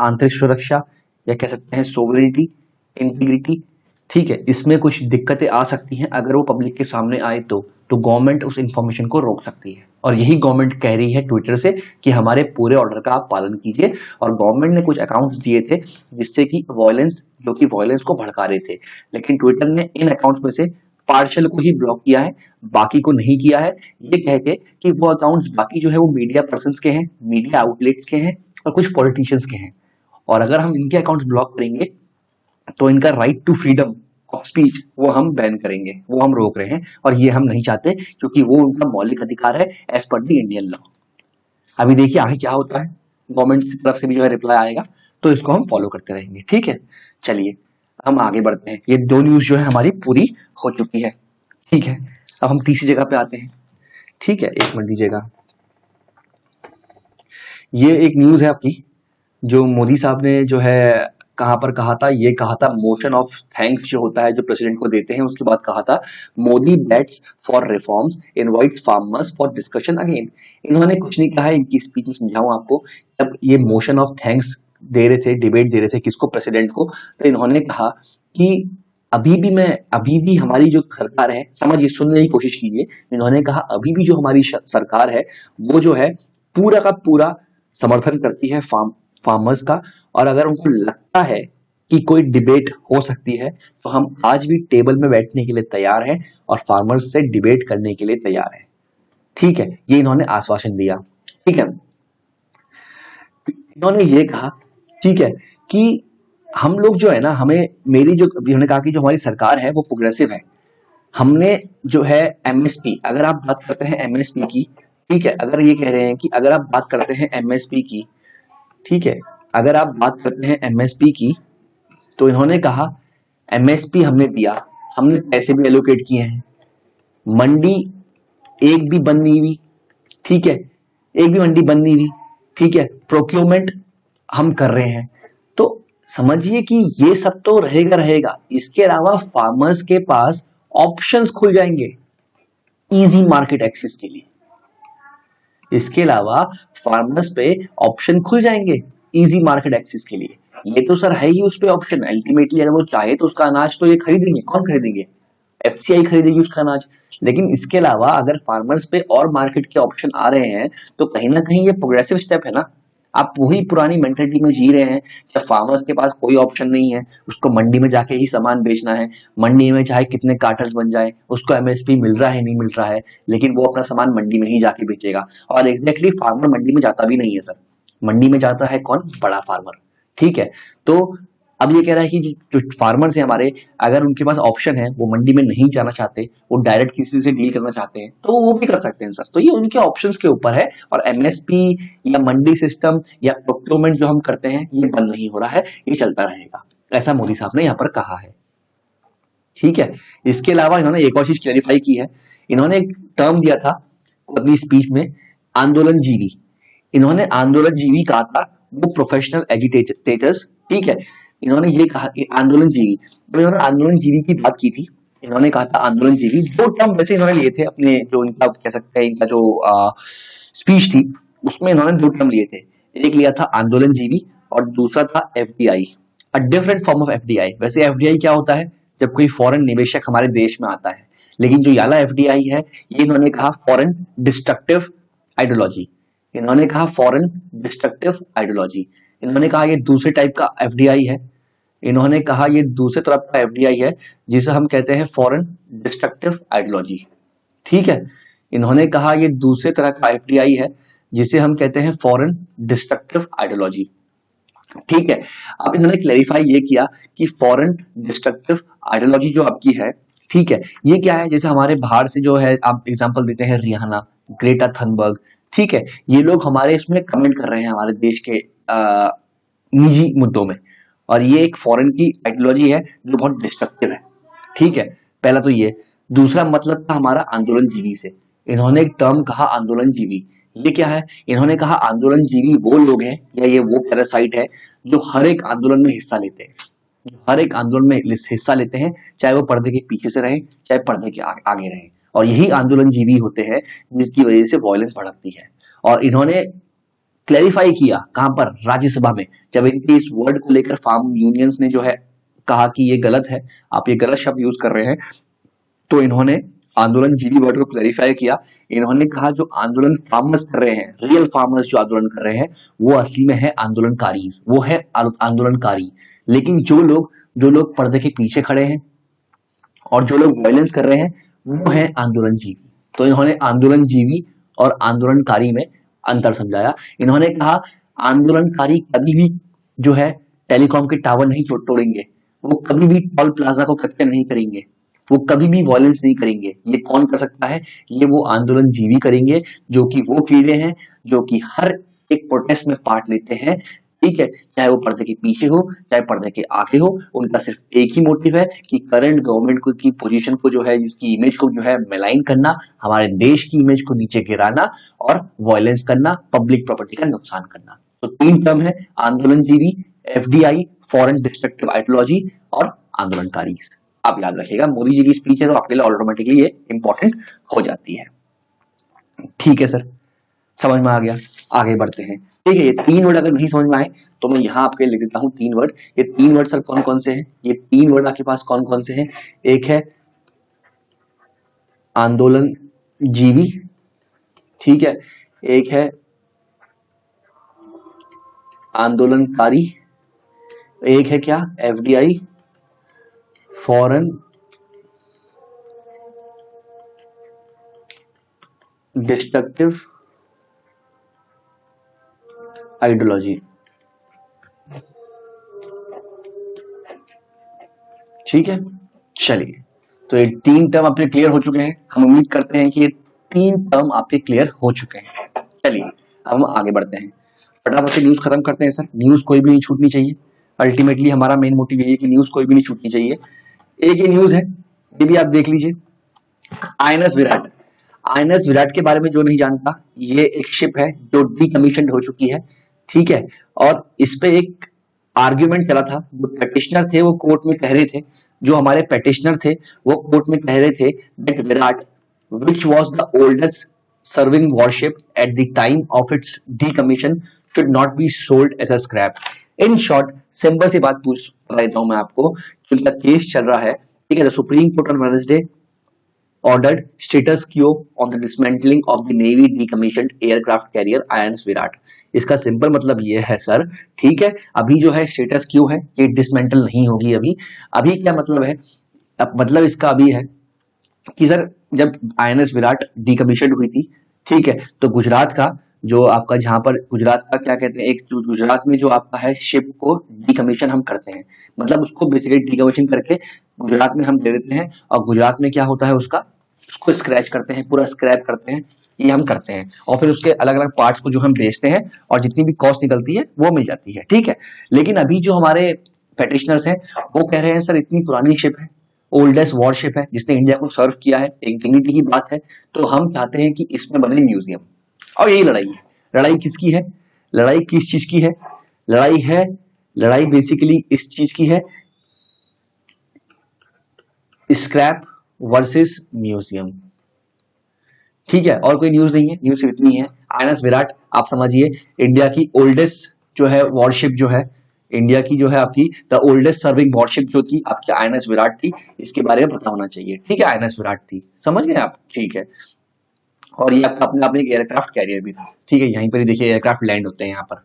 आंतरिक सुरक्षा या कह सकते हैं सोवरेनिटी, इंटीग्रिटी, ठीक है, इसमें कुछ दिक्कतें आ सकती हैं। अगर वो पब्लिक के सामने आए तो गवर्नमेंट उस इंफॉर्मेशन को रोक सकती है, और यही गवर्नमेंट कह रही है ट्विटर से कि हमारे पूरे ऑर्डर का आप पालन कीजिए। और गवर्नमेंट ने कुछ अकाउंट्स दिए थे जिससे कि वायलेंस, जो कि वायलेंस को भड़का रहे थे, लेकिन ट्विटर ने इन अकाउंट्स में से पार्शियल को ही ब्लॉक किया है, बाकी को नहीं किया है, ये कह के कि वो अकाउंट्स बाकी जो है वो मीडिया पर्संस के हैं, मीडिया आउटलेट्स के हैं और कुछ पॉलिटिशियंस के हैं, और अगर हम इनके अकाउंट्स ब्लॉक करेंगे तो इनका right to freedom of speech वो हम बैन करेंगे, वो हम रोक रहे हैं, और ये हम नहीं चाहते क्योंकि वो उनका मौलिक अधिकार है एज पर दी इंडियन लॉ। अभी देखिए आगे क्या होता है, गवर्नमेंट की तरफ से भी जो है रिप्लाई आएगा, तो इसको हम फॉलो करते रहेंगे। ठीक है, चलिए हम आगे बढ़ते हैं। ये दो न्यूज जो है हमारी पूरी हो चुकी है। ठीक है, अब हम तीसरी जगह पे आते हैं। ठीक है, एक मिनट दीजिएगा। ये एक न्यूज है आपकी, जो मोदी साहब ने जो है कहां पर कहा था, ये कहा था मोशन ऑफ थैंक्स जो होता है जो प्रेसिडेंट को देते हैं, उसके बाद कहा था Modi bats for reforms invite farmers for discussion again. इन्होंने कुछ नहीं कहा है, इनकी स्पीच में समझाऊं आपको। जब ये मोशन ऑफ थैंक्स दे रहे थे, डिबेट दे रहे थे किसको, प्रेसिडेंट को, तो इन्होंने कहा कि अभी भी हमारी जो सरकार है, समझिए सुनने की कोशिश कीजिए, इन्होंने कहा अभी भी जो हमारी सरकार है वो जो है पूरा का पूरा समर्थन करती है फार्मर्स का, और अगर उनको लगता है कि कोई डिबेट हो सकती है तो हम आज भी टेबल में बैठने के लिए तैयार हैं और फार्मर्स से डिबेट करने के लिए तैयार हैं। ठीक है, ये इन्होंने आश्वासन दिया। ठीक है, इन्होंने ये कहा, ठीक है, कि हम लोग जो है ना, हमें मेरी जो इन्होंने कहा कि जो हमारी सरकार है वो प्रोग्रेसिव है। हमने जो है एमएसपी, अगर आप बात करते हैं एमएसपी की, ठीक है, अगर ये कह रहे हैं कि अगर आप बात करते हैं एमएसपी की, ठीक है, अगर आप बात करते हैं एमएसपी की, तो इन्होंने कहा एमएसपी हमने दिया, हमने पैसे भी एलोकेट किए हैं, मंडी एक भी बंद नहीं हुई, ठीक है, एक भी मंडी बंद नहीं हुई, ठीक है, प्रोक्योरमेंट हम कर रहे हैं। तो समझिए कि ये सब तो रहेगा रहेगा, इसके अलावा फार्मर्स के पास ऑप्शंस खुल जाएंगे इजी मार्केट एक्सेस के लिए। इसके अलावा फार्मर्स पे ऑप्शन खुल जाएंगे इजी मार्केट एक्सेस के लिए। ये तो सर है ही उस पे ऑप्शन, अल्टीमेटली अगर वो चाहे तो उसका अनाज तो ये खरीदेंगे, कौन खरीदेंगे, एफसीआई खरीदेगी उसका अनाज। लेकिन इसके अलावा अगर फार्मर्स पे और मार्केट के ऑप्शन आ रहे हैं तो कहीं ना कहीं ये प्रोग्रेसिव स्टेप है ना। आप वही पुरानी मेंटेलिटी में जी रहे हैं, जब फार्मर्स के पास कोई ऑप्शन नहीं है, उसको मंडी में जाके ही सामान बेचना है, मंडी में चाहे कितने कार्टल्स बन जाए, उसको एमएसपी मिल रहा है नहीं मिल रहा है, लेकिन वो अपना सामान मंडी में ही जाके बेचेगा। और एग्जैक्टली फार्मर मंडी में जाता भी नहीं है सर, मंडी में जाता है कौन, बड़ा फार्मर। ठीक है, तो अब ये कह रहा है कि जो फार्मर्स हैं हमारे, अगर उनके पास ऑप्शन है, वो मंडी में नहीं जाना चाहते, वो डायरेक्ट किसी से डील करना चाहते हैं, तो वो भी कर सकते हैं सर। तो ये उनके ऑप्शंस के ऊपर है, और एमएसपी या मंडी सिस्टम या प्रोक्योरमेंट जो हम करते हैं ये बंद नहीं हो रहा है, ये चलता रहेगा, ऐसा मोदी साहब ने यहाँ पर कहा है। ठीक है, इसके अलावा इन्होंने एक और चीज क्लैरिफाई की है। इन्होंने एक टर्म दिया था अपनी स्पीच में, आंदोलन जीवी। इन्होंने आंदोलन जीवी कहा था, वो प्रोफेशनल एजिटेटर्स, ठीक है, इन्होंने ये कहा कि आंदोलन जीवी, जब इन्होंने आंदोलन जीवी की बात की थी, इन्होंने कहा था आंदोलन जीवी। दो टर्म वैसे इन्होंने लिए थे अपने, जो इनका कह सकते हैं इनका जो स्पीच थी उसमें इन्होंने दो टर्म लिए थे, एक लिया था आंदोलन जीवी और दूसरा था FDI, a different form of FDI. वैसे एफडीआई क्या होता है, जब कोई फॉरेन निवेशक हमारे देश में आता है, लेकिन जो याला एफडीआई है ये इन्होंने कहा फॉरेन डिस्ट्रक्टिव आइडियोलॉजी, इन्होंने कहा फॉरेन डिस्ट्रक्टिव आइडियोलॉजी, इन्होंने कहा ये दूसरे टाइप का एफडीआई है, इन्होंने कहा ये दूसरे तरफ का एफडीआई है जिसे हम कहते हैं फॉरेन डिस्ट्रक्टिव आइडियोलॉजी। ठीक है, इन्होंने कहा ये दूसरे तरह का एफडीआई है जिसे हम कहते हैं फॉरेन डिस्ट्रक्टिव आइडियोलॉजी। ठीक है, अब इन्होंने क्लैरिफाई ये किया कि फॉरेन डिस्ट्रक्टिव आइडियोलॉजी जो आपकी है, ठीक है, ये क्या है, जैसे हमारे बाहर से जो है आप एग्जांपल देते हैं रिहाना, ग्रेटा थनबर्ग, ठीक है, ये लोग हमारे इसमें कमेंट कर रहे हैं हमारे देश के निजी मुद्दों में, और ये एक फॉरेन की आइडियोलॉजी है जो बहुत डिस्ट्रक्टिव है। ठीक है, पहला तो ये। दूसरा मतलब था हमारा आंदोलन जीवी से, इन्होंने एक टर्म कहा आंदोलन जीवी। ये क्या है, इन्होंने कहा आंदोलन जीवी वो लोग हैं या ये वो पैरासाइट है जो हर एक आंदोलन में हिस्सा लेते हैं, जो हर एक आंदोलन में हिस्सा लेते हैं, चाहे वो पर्दे के पीछे से रहे चाहे पर्दे के आगे रहे, और यही आंदोलन जीवी होते हैं जिसकी वजह से वायलेंस भड़कती है। और इन्होंने क्लैरिफाई किया कहां पर, राज्यसभा में, जब इनके इस वर्ड को लेकर फार्म यूनियंस ने जो है कहा कि ये गलत है, आप ये गलत शब्द यूज कर रहे हैं, तो इन्होंने आंदोलन जीवी वर्ड को क्लैरिफाई किया। इन्होंने कहा जो आंदोलन फार्मर्स कर रहे हैं, रियल फार्मर्स जो आंदोलन कर रहे हैं, वो असली में है आंदोलनकारी, वो है आंदोलनकारी। लेकिन जो लोग पर्दे के पीछे खड़े हैं, और जो लोग वायलेंस कर रहे हैं वो है आंदोलनजीवी। तो इन्होंने आंदोलनजीवी और आंदोलनकारी में अंतर समझाया। इन्होंने कहा आंदोलनकारी कभी भी जो है टेलीकॉम के टावर नहीं तोड़ेंगे, वो कभी भी टोल प्लाजा को कब्जा नहीं करेंगे, वो कभी भी वायलेंस नहीं करेंगे। ये कौन कर सकता है? ये वो आंदोलनजीवी करेंगे, जो कि वो कीड़े हैं जो कि हर एक प्रोटेस्ट में पार्ट लेते हैं। ठीक है, चाहे वो पर्दे के पीछे हो चाहे पर्दे के आगे हो, उनका सिर्फ एक ही मोटिव है कि करंट गवर्नमेंट को की पोजीशन को जो है, उसकी इमेज को जो है मेलाइन करना, हमारे देश की इमेज को नीचे गिराना और वायलेंस करना, पब्लिक प्रॉपर्टी का नुकसान करना। तो तीन टर्म है, आंदोलनजीवी, एफडीआई फॉरेन डिस्ट्रक्टिव आइडियोलॉजी और आंदोलनकारी। आप याद रखिएगा, मोदी जी की स्पीच है तो आपके लिए ऑटोमेटिकली ये इंपॉर्टेंट हो जाती है। ठीक है सर, समझ में आ गया, आगे बढ़ते हैं। ठीक है, ये तीन वर्ड अगर नहीं समझ में आए तो मैं यहाँ आपके लिख देता हूँ तीन वर्ड। ये तीन वर्ड सर कौन कौन से हैं? ये तीन वर्ड आपके पास कौन कौन से हैं? एक है आंदोलन जीवी, ठीक है, एक है आंदोलनकारी, एक है क्या? FDI foreign destructive ideology. ठीक है, चलिए, तो ये तीन टर्म आपके क्लियर हो चुके हैं। हम उम्मीद करते हैं कि ये तीन टर्म आपके क्लियर हो चुके हैं। चलिए अब हम आगे बढ़ते हैं, फटाफट से न्यूज खत्म करते हैं सर। न्यूज कोई भी नहीं छूटनी चाहिए, अल्टीमेटली हमारा मेन मोटिव यही है कि न्यूज कोई भी नहीं छूटनी चाहिए। एक ये न्यूज है, ये भी आप देख लीजिए, आईएनएस विराट। आईएनएस विराट के बारे में जो नहीं जानता, ये एक शिप है जो डीकमीशन हो चुकी है। ठीक है, और इस पे एक आर्ग्यूमेंट चला था। जो पेटिशनर थे वो कोर्ट में कह रहे थे, जो हमारे पेटिशनर थे वो कोर्ट में कह रहे थे that Virat which was the oldest serving warship at the time of its decommission should not be sold as a scrap. In short, simple सी बात पूछ देता हूं मैं आपको, जो केस चल रहा है, ठीक है, supreme court on Wednesday ordered status quo on the dismantling of the Navy decommissioned aircraft carrier INS Virat. इसका सिंपल मतलब ये है सर, ठीक है, अभी जो है स्टेटस क्यू है, ये डिसमेंटल नहीं होगी अभी। अभी क्या मतलब है? अब मतलब इसका अभी है कि सर जब आईएनएस विराट डीकमीशन हुई थी, ठीक है, तो गुजरात का जो आपका, जहां पर गुजरात का क्या कहते हैं, एक गुजरात में जो आपका है शिप को डीकमीशन हम करते हैं, मतलब उसको बेसिकली डीकमीशन करके गुजरात में हम दे देते हैं, और गुजरात में क्या होता है उसका, उसको स्क्रैच करते हैं, पूरा स्क्रैप करते हैं, ये हम करते हैं, और फिर उसके अलग अलग पार्ट्स को जो हम बेचते हैं और जितनी भी कॉस्ट निकलती है वो मिल जाती है। ठीक है, लेकिन अभी जो हमारे पेटिशनर्स हैं वो कह रहे हैं सर इतनी पुरानी शिप है, ओल्डेस्ट वॉरशिप है, जिसने इंडिया को सर्व किया है, एक डिग्निटी की बात है, तो हम चाहते हैं कि इसमें बने म्यूजियम। और यही लड़ाई है। लड़ाई किसकी है? लड़ाई किस चीज की है? लड़ाई बेसिकली इस चीज की है, स्क्रैप वर्सेस म्यूजियम। ठीक है, और कोई न्यूज नहीं है, न्यूज सिर्फ इतनी है, आईएनएस विराट आप समझिए इंडिया की ओल्डेस्ट जो है वॉरशिप जो है, इंडिया की जो है आपकी द ओल्डेस्ट सर्विंग वॉरशिप जो थी आपकी आईएनएस विराट थी, इसके बारे में पता होना चाहिए। ठीक है, आईएनएस विराट थी, समझ गए आप? ठीक है, और ये आपका अपने आप में एक एयरक्राफ्ट कैरियर भी था। ठीक है, यहीं पर ही देखिए एयरक्राफ्ट लैंड होते हैं यहाँ पर।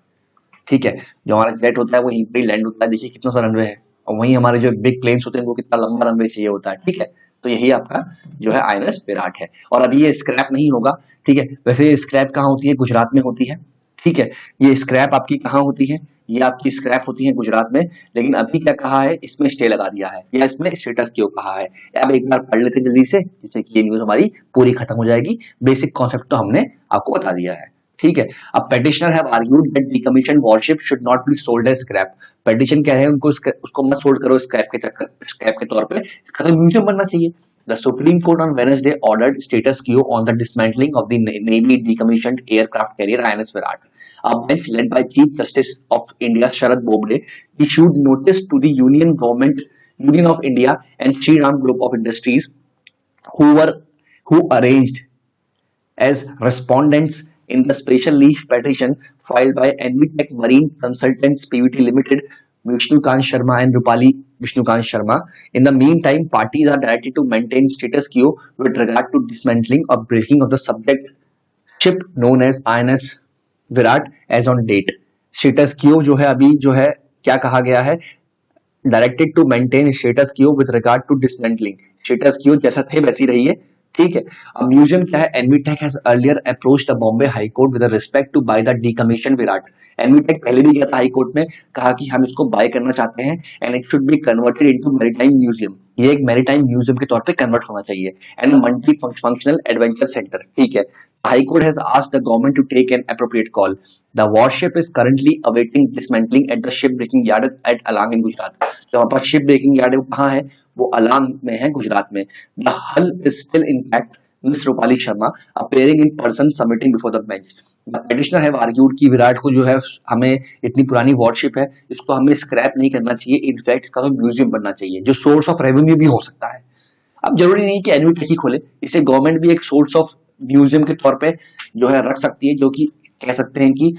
ठीक है, जो हमारा जेट होता है वो यहीं पर ही लैंड होता है, देखिए कितना सा रनवे है, और वहीं हमारे जो बिग प्लेन्स होते हैं वो कितना लंबा रनवे चाहिए होता है। ठीक है, तो यही आपका जो है आईएनएस विराट है। और अभी ये स्क्रैप नहीं होगा। ठीक है, वैसे ये स्क्रैप कहाँ होती है? गुजरात में होती है। ठीक है, ये स्क्रैप आपकी कहाँ होती है? ये आपकी स्क्रैप होती है गुजरात में, लेकिन अभी क्या कहा है, इसमें स्टे लगा दिया है, या इसमें स्टेटस क्यों कहा है। अब एक बार पढ़ लेते जल्दी से, जिससे कि ये न्यूज हमारी पूरी खत्म हो जाएगी। बेसिक कॉन्सेप्ट तो हमने आपको बता दिया है। ठीक है, अब petitioner have argued that decommission warship should not be sold as scrap. Petition कह रहे हैं उनको उसको मत सोल्ड करो स्क्रैप के चक्कर, स्क्रैप के तौर पे, इसका तो म्यूजियम बनना चाहिए। The Supreme Court on Wednesday ordered status quo on the dismantling of the Navy decommissioned aircraft carrier INS Virat. A bench led by Chief Justice of India Sharad Bobde issued notice to the Union of India and Shriram Group of Industries, who arranged as respondents in the special leave petition filed by Envitech Marine Consultants Pvt Limited, Vishnukant Sharma and Rupali Vishnukant Sharma. In the meantime, parties are directed to maintain status quo with regard to dismantling or breaking of the subject ship known as INS Virat as on date. Status quo जो है अभी जो है क्या कहा गया है? Directed to maintain status quo with regard to dismantling, status quo जैसा थे वैसी रही है, ठीक है। अब म्यूजियम क्या है, Envitech has earlier approach the Bombay High Court with respect to buy the decommission Viraat. Envitech पहले भी गया था हाई कोर्ट में, कहा कि हम इसको बाय करना चाहते हैं and it should be converted into maritime museum, ये एक मैरीटाइम म्यूजियम के तौर पे कन्वर्ट होना चाहिए, and multi functional adventure centre, ठीक है। High court has asked the government to take an appropriate call. The warship is currently awaiting dismantling at the ship breaking yard at Alang in Gujarat. जो हमारे पास ship breaking yard है वो कहाँ है, वो along में है, गुजरात में। द हल is still intact, miss Rupali Sharma appearing in person submitting before the bench. The petitioner have argued कि विराट को जो है, हमें इतनी पुरानी वॉरशिप है, इसको हमें स्क्रैप नहीं करना चाहिए, इनफैक्ट इसका तो म्यूजियम बनना चाहिए जो सोर्स ऑफ रेवेन्यू भी हो सकता है। अब जरूरी नहीं कि एनवीटेक ही खोले, इसे गवर्नमेंट भी एक सोर्स ऑफ म्यूजियम के तौर पे जो है रख सकती है, जो कि कह सकते हैं कि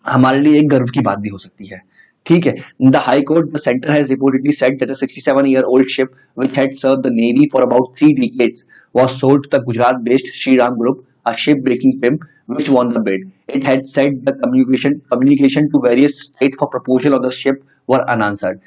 हमारे लिए एक गर्व की बात भी हो सकती है, ठीक है। The high court, the centre has reportedly said that a 67-year-old ship which had served the navy for about 3 decades was sold to the Gujarat-based Shriram Group, a ship-breaking firm which won the bid. It had said the communication to various states for proposal of the ship were unanswered.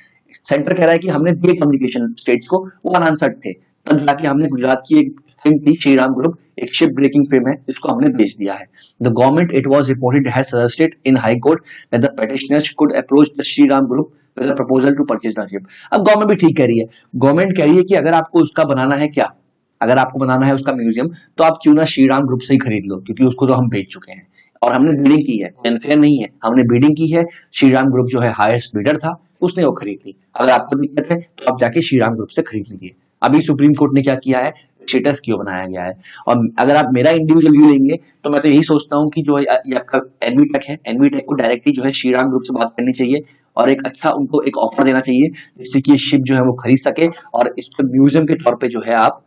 Centre कह रहा है कि हमने दिए communication states को, वो unanswered थे, तब जाके हमने गुजरात की एक फिल्म थी श्रीराम ग्रुप, एक शिप ब्रेकिंग फिल्म है, इसको हमने बेच दिया है। The government, it was reported, has suggested in high court that the petitioners could approach the Shriram group with a proposal to purchase the ship. अब गवर्नमेंट भी ठीक कह रही है, गवर्नमेंट कह रही है कि अगर आपको उसका बनाना है क्या, अगर आपको बनाना है उसका म्यूजियम, तो आप क्यों ना श्रीराम ग्रुप से ही खरीद लो, क्योंकि उसको तो हम बेच चुके हैं और हमने बिडिंग की है, अनफेयर नहीं है, हमने बिडिंग की है, श्रीराम ग्रुप जो है हाईएस्ट बिडर था, उसने वो खरीद ली। अगर आपको दिक्कत है तो आप जाके श्रीराम ग्रुप से खरीद लीजिए। अभी सुप्रीम कोर्ट ने क्या किया है, स्टेटस क्यों बनाया गया है। और अगर आप मेरा इंडिविजुअल व्यू लेंगे तो मैं तो यही सोचता हूँ कि जो है ये आपका एनवीटेक है, एनवीटेक को डायरेक्टली जो है श्रीराम ग्रुप से बात करनी चाहिए और एक अच्छा उनको एक ऑफर देना चाहिए, जिससे कि ये शिप जो है वो खरीद सके और इसको म्यूजियम के तौर पे जो है आप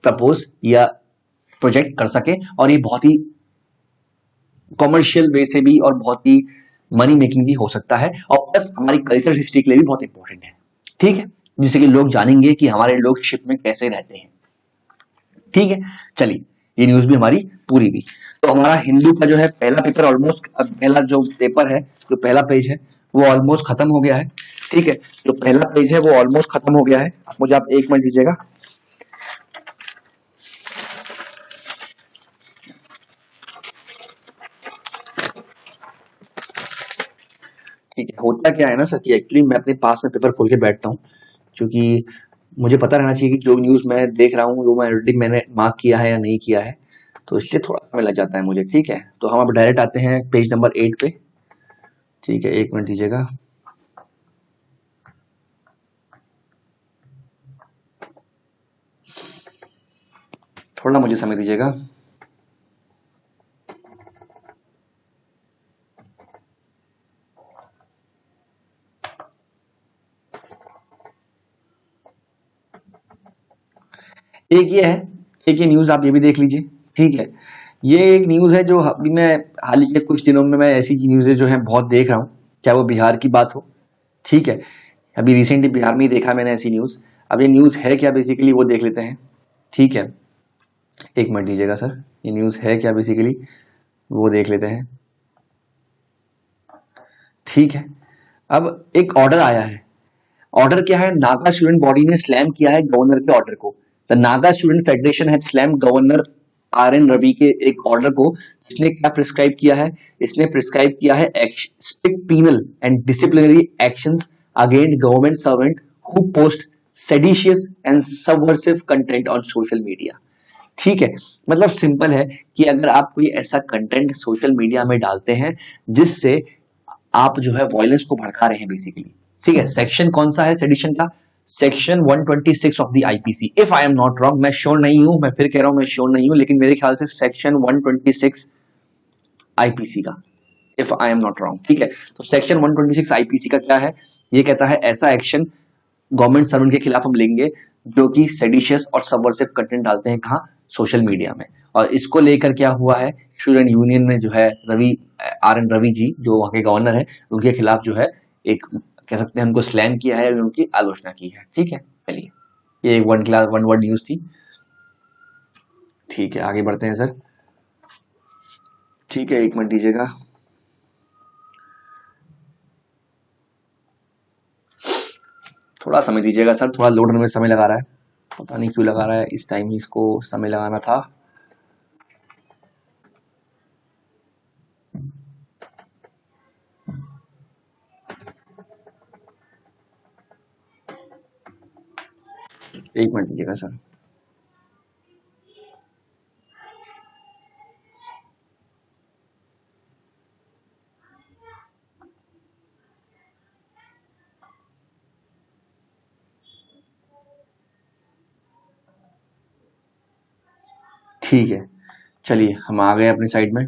प्रपोज या प्रोजेक्ट कर सके, और ये बहुत ही कॉमर्शियल वे से भी और बहुत ही मनी मेकिंग भी हो सकता है, और प्लस हमारी कल्चर हिस्ट्री के लिए भी बहुत इंपॉर्टेंट है, ठीक है, जिससे कि लोग जानेंगे कि हमारे लोग शिप में कैसे रहते हैं, ठीक है। चलिए, ये न्यूज भी हमारी पूरी भी। तो हमारा हिंदू का जो है पहला पेपर ऑलमोस्ट, पहला जो पेपर है, जो पहला पेज है वो ऑलमोस्ट खत्म हो गया है, ठीक है। जो पहला पेज है वो ऑलमोस्ट खत्म हो गया है। मुझे आप 1 मिनट दीजिएगा। ठीक है, होता क्या है ना सर कि एक्चुअली मैं अपने पास में पेपर खोल के बैठता हूँ, क्योंकि मुझे पता रहना चाहिए कि जो न्यूज मैं देख रहा हूँ वो मैं ऑलरेडी मैंने मार्क किया है या नहीं किया है, तो इसलिए थोड़ा समय लग जाता है मुझे, ठीक है। तो हम अब डायरेक्ट आते हैं पेज नंबर 8 पे, ठीक है, 1 मिनट दीजिएगा। थोड़ा मुझे समय दीजिएगा। एक ये है, एक ये न्यूज आप ये भी देख लीजिए, ठीक है। ये एक न्यूज है जो अभी मैं हाल ही के कुछ दिनों में मैं ऐसी न्यूज़ें जो है बहुत देख रहा हूँ, चाहे वो बिहार की बात हो, ठीक है। अभी रिसेंटली बिहार में ही देखा मैंने ऐसी न्यूज। अब ये न्यूज है क्या बेसिकली वो देख लेते हैं, ठीक है। 1 मिनट दीजिएगा सर, ये न्यूज है क्या बेसिकली वो देख लेते हैं, ठीक है। अब एक ऑर्डर आया है, ऑर्डर क्या है, नागा स्टूडेंट बॉडी ने स्लैम किया है गवर्नर के ऑर्डर को। The Naga student federation has slam governor RN. Ravi के एक ऑर्डर को, जिसने क्या प्रिस्क्राइब किया है, इसने प्रिस्क्राइब किया है strict penal and disciplinary actions against government servant who post seditious and subversive content on social media, ठीक है। मतलब सिंपल है कि अगर आप कोई ऐसा कंटेंट सोशल मीडिया में डालते हैं जिससे आप जो है वॉयलेंस को भड़का रहे हैं बेसिकली, ठीक है। सेक्शन कौन सा है सेडिशन का, section 126 of the IPC, if I am not wrong, मैं श्योर नहीं हूं, मैं फिर कह रहा हूं मैं श्योर नहीं हूं, लेकिन मेरे ख्याल से सेक्शन 126 आईपीसी का, if I am not wrong, ठीक है। तो सेक्शन 126 आईपीसी का क्या है, ये कहता है ऐसा एक्शन गवर्नमेंट सर्वेंट के खिलाफ हम लेंगे जो कि सेडिशियस और सबवर्सिव कंटेंट डालते हैं, कहाँ, सोशल मीडिया में। और इसको लेकर क्या हुआ है, स्टूडेंट यूनियन ने जो है रवि, आर.एन. रवि जी जो वहां के गवर्नर है, उनके खिलाफ जो है एक कह सकते हैं उनको स्लैम किया है और उनकी आलोचना की है, ठीक है। चलिए, ये वन वर्ड न्यूज थी, ठीक है, आगे बढ़ते हैं सर, ठीक है, 1 मिनट दीजिएगा। थोड़ा समय दीजिएगा सर, थोड़ा लोड होने में समय लगा रहा है, पता नहीं क्यों लगा रहा है, इस टाइम इसको समय लगाना था। एक मिनट दीजिएगा सर। ठीक है, चलिए हम आ गए अपनी साइड में।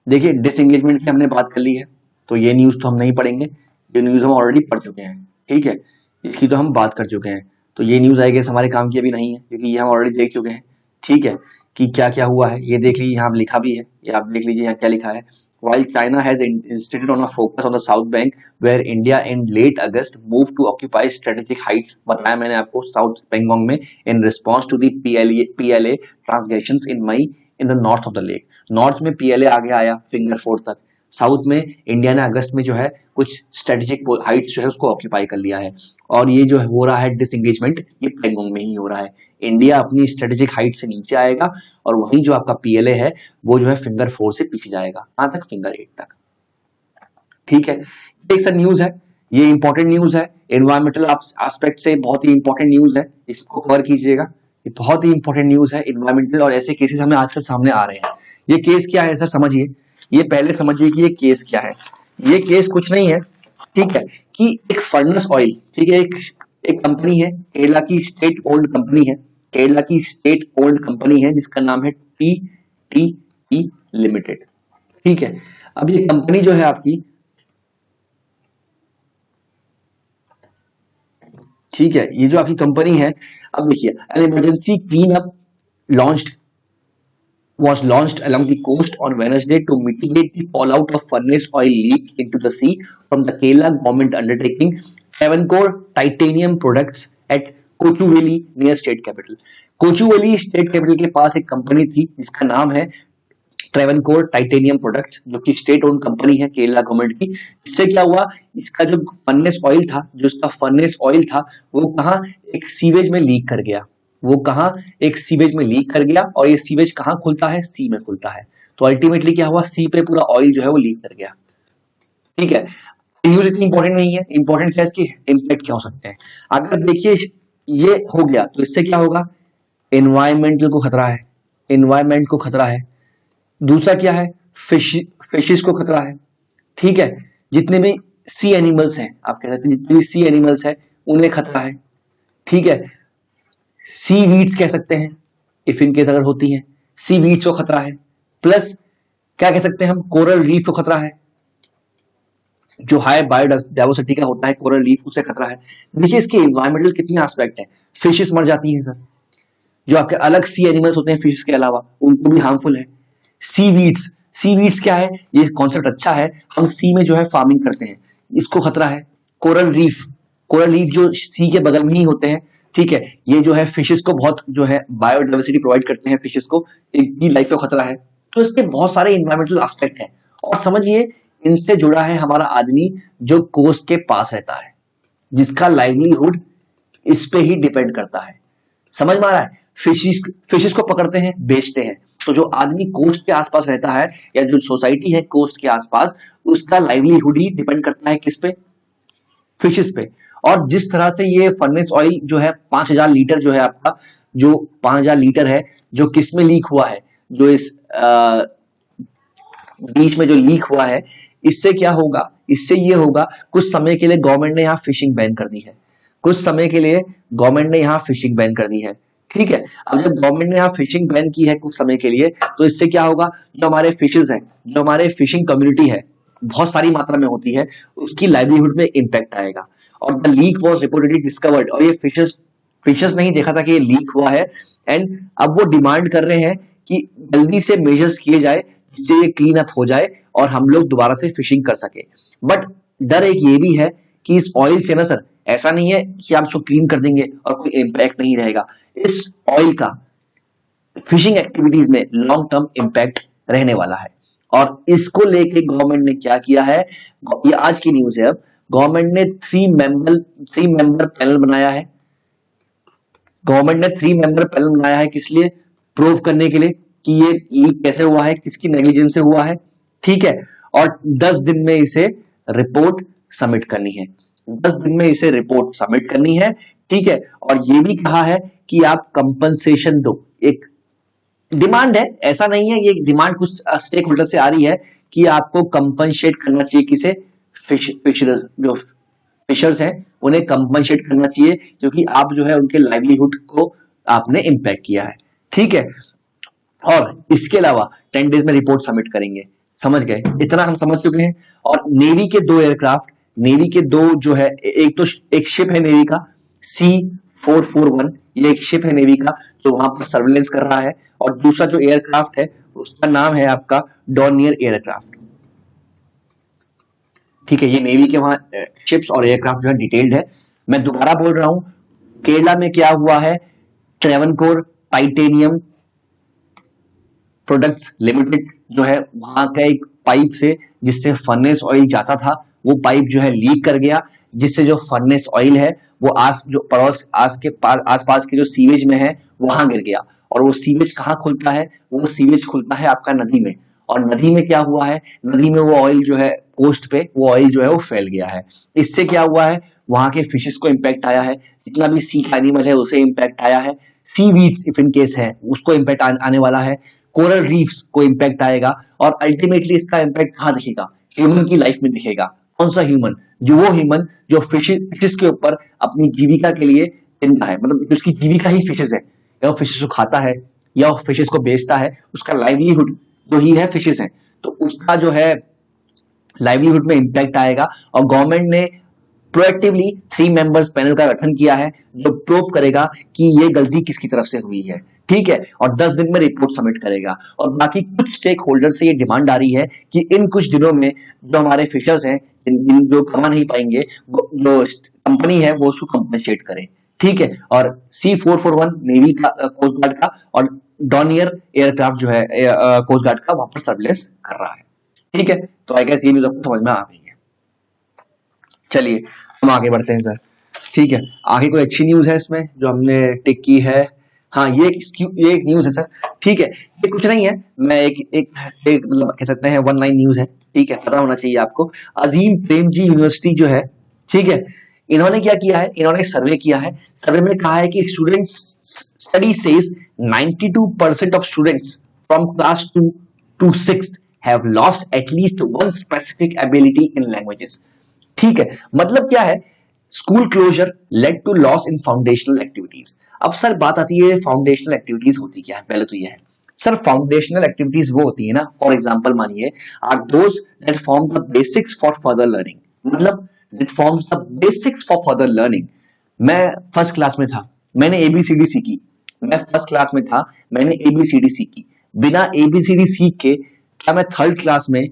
देखिए डिसएंगेजमेंट की हमने बात कर ली है, तो ये न्यूज तो हम नहीं पढ़ेंगे, ये न्यूज हम ऑलरेडी पढ़ चुके हैं, ठीक है, इसकी तो हम बात कर चुके हैं, तो ये न्यूज आई गेस हमारे काम की अभी नहीं है, क्योंकि ये हम ऑलरेडी देख चुके हैं, ठीक है, कि क्या क्या हुआ है ये देख लीजिए, यहाँ लिखा भी है, ये आप देख लीजिए यहाँ क्या लिखा है। While China has insisted on a focus on the South Bank, where India in late August moved to occupy strategic heights, बताया मैंने आपको, साउथ पेंगोंग में, in response to the PLA transgressions in May in the north of the lake। North में PLA आगे आया finger four तक, south में India ने अगस्त में जो है कुछ स्ट्रेटेजिक हाइट्स जो है उसको ऑक्यूपाई कर लिया है, और ये जो हो रहा है डिसएंगेजमेंट ये पेंगोंग में ही हो रहा है। इंडिया अपनी स्ट्रेटेजिक हाइट से नीचे आएगा, और वहीं जो आपका PLA है वो जो है फिंगर फोर से पीछे जाएगा, कहां तक, फिंगर एट तक, ठीक है। एक सर न्यूज है, ये इंपॉर्टेंट न्यूज है, एनवायरमेंटल एस्पेक्ट से बहुत ही इंपॉर्टेंट न्यूज है, इसको कवर कीजिएगा, ये बहुत ही इंपॉर्टेंट न्यूज है एनवायरमेंटल, और ऐसे केसेस हमें आजकल सामने आ रहे हैं। ये केस क्या है सर, समझिए, ये पहले समझिए कि ये केस क्या है। ये केस कुछ नहीं है, ठीक है, कि एक फर्नेस ऑयल, ठीक है, एक कंपनी है, केरला की स्टेट ओल्ड कंपनी है, केरला की स्टेट ओल्ड कंपनी है जिसका नाम है TTE लिमिटेड, ठीक है। अब ये कंपनी जो है आपकी, ठीक है, ये जो आपकी कंपनी है, अब देखिए, an emergency clean up launched was launched along the coast on Wednesday to mitigate the fallout of furnace oil leak into the sea from the Kerala government undertaking Travancore titanium products at Kochuveli near state capital। Kochuveli state capital के पास एक company थी जिसका नाम है Travancore titanium products, जो कि state own company है Kerala government की। इससे क्या हुआ, इसका जो फर्नेस ऑयल था, जो इसका फर्नेस ऑयल था, वो कहाँ, एक सीवेज में लीक कर गया, वो कहाँ, एक सीवेज में लीक कर गया, और ये सीवेज कहाँ खुलता है, सी में खुलता है, तो अल्टीमेटली क्या हुआ, सी पे पूरा ऑयल जो है वो लीक कर गया, ठीक है। न्यूज इतनी इंपॉर्टेंट नहीं है, इंपॉर्टेंट क्या इसके इम्पैक्ट क्या हो सकते हैं। अगर देखिए ये हो गया तो इससे क्या होगा, एनवायरमेंटल को खतरा है, एनवायरमेंट को खतरा है। दूसरा क्या है, फिशेस को खतरा है, ठीक है, जितने भी सी एनिमल्स हैं, आप कह सकते हैं जितने भी सी एनिमल्स हैं उन्हें खतरा है, ठीक है। सी वीड्स कह सकते हैं, इफ इन केस अगर होती है, सी वीड्स को खतरा है, प्लस क्या कह सकते हैं हम, कोरल रीफ को खतरा है, जो हाई बायोडाइवर्सिटी का होता है कोरल रीफ, उसे खतरा है। देखिए इसके एनवायरमेंटल कितने एस्पेक्ट है, फिशेस मर जाती हैं सर, जो आपके अलग सी एनिमल्स होते हैं फिशेस के अलावा, उनको भी हार्मफुल है। सीवीड्स, सीवीड्स क्या है, ये कॉन्सेप्ट अच्छा है, हम सी में जो है फार्मिंग करते हैं, इसको खतरा है। कोरल रीफ, कोरल रीफ जो सी के बगल में ही होते हैं, ठीक है, ये जो है फिशेस को बहुत जो है बायोडाइवर्सिटी प्रोवाइड करते हैं, फिशेस को, इनकी लाइफ को खतरा है। तो इसके बहुत सारे इन्वायरमेंटल एस्पेक्ट है, और समझिए इनसे जुड़ा है हमारा आदमी जो कोस्ट के पास रहता है, जिसका लाइवलीहुड इस पे ही डिपेंड करता है, समझ में आ रहा है। फिशेस को पकड़ते हैं, बेचते हैं, तो जो आदमी कोस्ट के आसपास रहता है, या जो सोसाइटी है कोस्ट के आसपास, उसका लाइवलीहुड ही डिपेंड करता है किस पे, फिशेस पे। और जिस तरह से ये फर्नेस ऑयल जो है 5000 लीटर जो है आपका, जो 5000 लीटर है, जो किस में लीक हुआ है, जो इस बीच में जो लीक हुआ है, इससे क्या होगा, इससे ये होगा, कुछ समय के लिए गवर्नमेंट ने यहाँ फिशिंग बैन कर दी है, कुछ समय के लिए गवर्नमेंट ने यहाँ फिशिंग बैन कर दी है, ठीक है। अब जब गवर्नमेंट ने यहाँ फिशिंग बैन की है कुछ समय के लिए, तो इससे क्या होगा, जो हमारे फिशेस हैं, जो हमारे फिशिंग कम्युनिटी है, बहुत सारी मात्रा में होती है, उसकी लाइवलीहुड में इंपैक्ट आएगा। और the leak was reportedly discovered, और ये फिशेस नहीं देखा था कि ये लीक हुआ है, एंड अब वो डिमांड कर रहे हैं कि जल्दी से मेजर्स किए जाए जिससे ये क्लीन अप हो जाए और हम लोग दोबारा से फिशिंग कर सके। बट डर एक ये भी है कि इस ऑयल से ना सर, ऐसा नहीं है कि आप इसको क्लीन कर देंगे और कोई इंपैक्ट नहीं रहेगा, इस ऑयल का फिशिंग एक्टिविटीज में लॉन्ग टर्म इंपैक्ट रहने वाला है। और इसको लेके गवर्नमेंट ने क्या किया है, ये आज की न्यूज है, अब गवर्नमेंट ने थ्री मेंबर पैनल बनाया है। गवर्नमेंट ने 3 मेंबर पैनल बनाया है किस लिए? प्रूव करने के लिए कि ये लीक कैसे हुआ है, किसकी नेग्लिजेंस से हुआ है, ठीक है। और 10 दिन में इसे रिपोर्ट सबमिट करनी है, 10 दिन में इसे रिपोर्ट सबमिट करनी है, ठीक है। और ये भी कहा है कि आप कंपनसेशन दो, एक डिमांड है, ऐसा नहीं है, ये डिमांड कुछ स्टेक होल्डर से आ रही है कि आपको कंपनसेट करना चाहिए किसे? जो फिशर्स हैं उन्हें कंपनसेट करना चाहिए, क्योंकि आप जो है उनके लाइवलीहुड को आपने इंपैक्ट किया है, ठीक है। और इसके अलावा 10 डेज में रिपोर्ट सबमिट करेंगे, समझ गए? इतना हम समझ चुके हैं। और नेवी के 2 एयरक्राफ्ट, नेवी के 2 जो है, एक शिप है नेवी का C441, ये एक शिप है नेवी का जो वहां पर सर्वेलेंस कर रहा है, और दूसरा जो एयरक्राफ्ट है उसका नाम है आपका डॉर्नियर एयरक्राफ्ट, ठीक है। ये नेवी के वहां शिप्स और एयरक्राफ्ट जो है डिटेल्ड है। मैं दोबारा बोल रहा हूं, केरला में क्या हुआ है, ट्रेवनकोर टाइटेनियम प्रोडक्ट्स लिमिटेड जो है, वहां का एक पाइप से जिससे फर्नेस ऑयल जाता था, वो पाइप जो है लीक कर गया, जिससे जो फर्नेस ऑयल है वो आसपास के जो सीवेज में है वहां गिर गया। और वो सीवेज कहाँ खुलता है? वो सीवेज खुलता है आपका नदी में। और नदी में क्या हुआ है? नदी में वो ऑयल जो है कोस्ट पे वो ऑयल जो है वो फैल गया है। इससे क्या हुआ है? वहां के फिशेस को इंपैक्ट आया है, जितना भी सी एनिमल है उसे इंपैक्ट आया है, सी वीड्स इफ इन केस है उसको इंपैक्ट आने वाला है, कोरल रीफ्स को इंपैक्ट आएगा, और अल्टीमेटली इसका इंपैक्ट कहां दिखेगा? ह्यूमन की लाइफ में दिखेगा। कौन सा ह्यूमन? जो वो ह्यूमन जो फिशेस के ऊपर अपनी जीविका के लिए जिंदा है, मतलब उसकी जीविका ही फिशेस है, या वो फिशेस को खाता है या वो फिशेस को बेचता है, उसका लाइवलीहुड जो ही है फिशेस है, तो उसका जो है लाइवलीहुड में इंपैक्ट आएगा। और गवर्नमेंट ने प्रोएक्टिवली 3 मेंबर्स पैनल का गठन किया है जो प्रूव करेगा कि ये गलती किसकी तरफ से हुई है, ठीक है। और 10 दिन में रिपोर्ट सबमिट करेगा। और बाकी कुछ स्टेक होल्डर से ये डिमांड आ रही है कि इन कुछ दिनों में जो हमारे फिशर्स हैं जो कमा नहीं पाएंगे, जो कंपनी है वो उसको कंपनसेट करे, ठीक है। और C441 नेवी का कोस्ट गार्ड का, और डॉनियर एयरक्राफ्ट जो है कोस्ट गार्ड का वहां पर सर्वेलेंस कर रहा है, ठीक है। तो आई गेस ये न्यूज़ आपको समझ में आ गई है। चलिए हम आगे बढ़ते हैं सर, ठीक है। आगे कोई अच्छी न्यूज है इसमें जो हमने टिक की है? हाँ, ये एक न्यूज है सर, ठीक है। ये कुछ नहीं है, मैं एक मतलब कह सकते हैं 1 लाइन न्यूज है, ठीक है, पता होना चाहिए आपको। अजीम प्रेमजी यूनिवर्सिटी जो है, ठीक है, इन्होंने क्या किया है? इन्होंने एक सर्वे किया है। सर्वे में कहा है कि students study says 92% of students from class 2 to 6 have lost at least one specific ability in languages, ठीक है। मतलब क्या है? School closure led to loss in foundational activities. अब सर बात आती है फाउंडेशनल एक्टिविटीज होती क्या है? पहले तो ये है सर, फाउंडेशनल एक्टिविटीज वो होती है ना, फॉर एग्जांपल मानिए are those that form the basics for further learning, मतलब that forms the basics for further learning. मैं फर्स्ट क्लास में था, मैंने एबीसीडी सीखी, मैं फर्स्ट क्लास में था, मैंने एबीसीडी सीखी। बिना एबीसीडी सीख के क्या मैं थर्ड क्लास में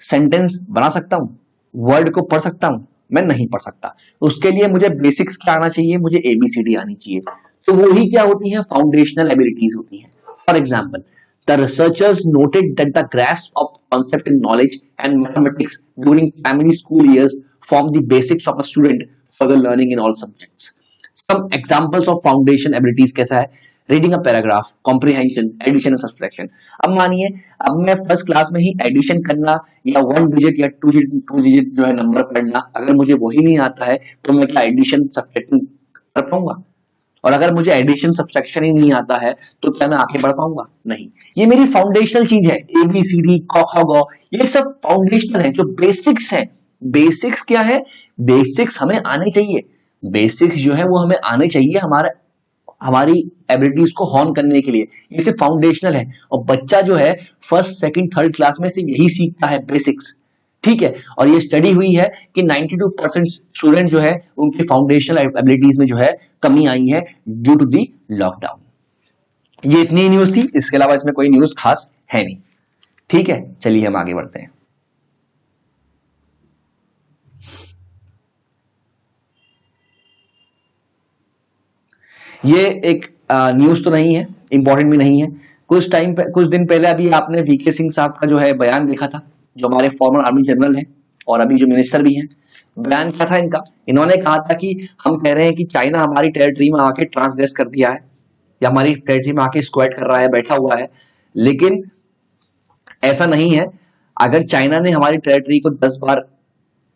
सेंटेंस बना सकता हूं? वर्ड को पढ़ सकता हूं? मैं नहीं पढ़ सकता। उसके लिए मुझे बेसिक्स क्या आना चाहिए? मुझे एबीसीडी आनी चाहिए। तो वो ही क्या होती है? फाउंडेशनल एबिलिटीज होती हैं। For example, the researchers noted that the grasp of concept in knowledge and mathematics during primary school years form the basics of a student for the learning in all subjects. Some examples of foundation abilities कैसा है? Reading a paragraph, comprehension, addition and subtraction. अब मानिए अब मैं first class में ही addition करना या 1 digit या 2 डिजिट जो है नंबर पढ़ना, अगर मुझे वही नहीं आता है तो मैं क्या एडिशन सब्सट्रैक्शन कर पाऊंगा? और अगर मुझे एडिशन सब्सट्रैक्शन ही नहीं आता है तो क्या मैं आगे बढ़ पाऊंगा? नहीं। ये मेरी फाउंडेशनल चीज है, एबीसीडी क ख ग, ये सब फाउंडेशनल है, जो बेसिक्स है। बेसिक्स क्या है? बेसिक्स हमें आने चाहिए, बेसिक्स जो है वो हमें आने चाहिए हमारी एबिलिटीज को हॉर्न करने के लिए। ये सिर्फ फाउंडेशनल है, और बच्चा जो है फर्स्ट सेकंड थर्ड क्लास में से यही सीखता है, बेसिक्स, ठीक है। और ये स्टडी हुई है कि 92% स्टूडेंट जो है उनके फाउंडेशनल एबिलिटीज में जो है कमी आई है ड्यू टू दी लॉकडाउन। ये इतनी न्यूज थी, इसके अलावा इसमें कोई न्यूज खास है नहीं, ठीक है। चलिए हम आगे बढ़ते हैं। ये एक न्यूज तो नहीं है, इंपॉर्टेंट भी नहीं है। कुछ दिन पहले अभी आपने वीके सिंह साहब का जो है बयान देखा था, जो हमारे फॉर्मर आर्मी जनरल हैं, और अभी जो मिनिस्टर भी हैं, बयान क्या था इनका, इन्होंने कहा था कि हम कह रहे हैं कि चाइना हमारी टेरिटरी में आके ट्रांसग्रेस कर दिया है या हमारी टेरिटरी में आके स्क्वाट कर रहा है, बैठा हुआ है, लेकिन ऐसा नहीं है। अगर चाइना ने हमारी टेरिटरी को 10 बार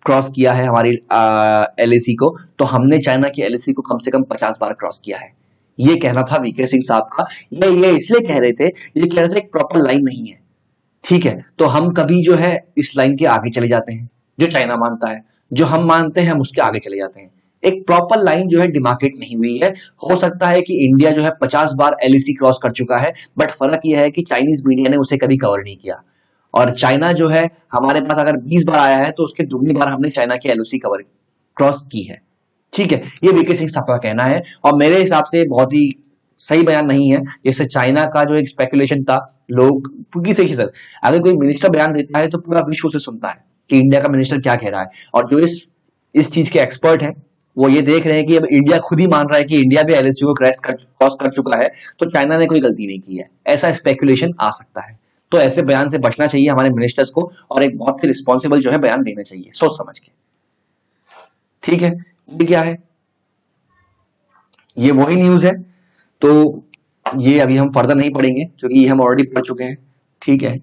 क्रॉस किया है, हमारी एलएसी को, तो हमने चाइना की एलएसी को कम से कम 50 बार क्रॉस किया है। ये कहना था वीके सिंह साहब का। ये इसलिए कह रहे थे, ये कह रहे थे एक प्रॉपर लाइन नहीं है, ठीक है, तो हम कभी जो है इस लाइन के आगे चले जाते हैं, जो चाइना मानता है, जो हम मानते हैं हम उसके आगे चले जाते हैं। एक प्रॉपर लाइन जो है डिमार्केट नहीं हुई है। हो सकता है कि इंडिया जो है 50 बार एलएसी क्रॉस कर चुका है, बट फर्क यह है कि चाइनीज मीडिया ने उसे कभी कवर नहीं किया, और चाइना जो है हमारे पास अगर 20 बार आया है तो उसके दुगनी बार हमने चाइना की एलओसी कवर क्रॉस की है, ठीक है। ये वीके सिंह साहब का कहना है, और मेरे हिसाब से बहुत ही सही बयान नहीं है। जैसे चाइना का जो एक स्पेकुलेशन था, लोग, क्योंकि देखिए सर, अगर कोई मिनिस्टर बयान देता है तो पूरा विश्व उसे सुनता है कि इंडिया का मिनिस्टर क्या कह रहा है, और जो इस चीज के एक्सपर्ट हैं वो ये देख रहे हैं कि अब इंडिया खुद ही मान रहा है कि इंडिया भी एलएसी को क्रॉस कर चुका है, तो चाइना ने कोई गलती नहीं की है, ऐसा स्पेकुलेशन आ सकता है। तो ऐसे बयान से बचना चाहिए हमारे मिनिस्टर्स को, और एक बहुत ही रिस्पॉन्सिबल जो है बयान देना चाहिए, सोच समझ के, ठीक है। ये क्या है, ये वही न्यूज है, तो ये अभी हम फर्दर नहीं पढ़ेंगे क्योंकि ये हम ऑलरेडी पढ़ चुके हैं, ठीक है।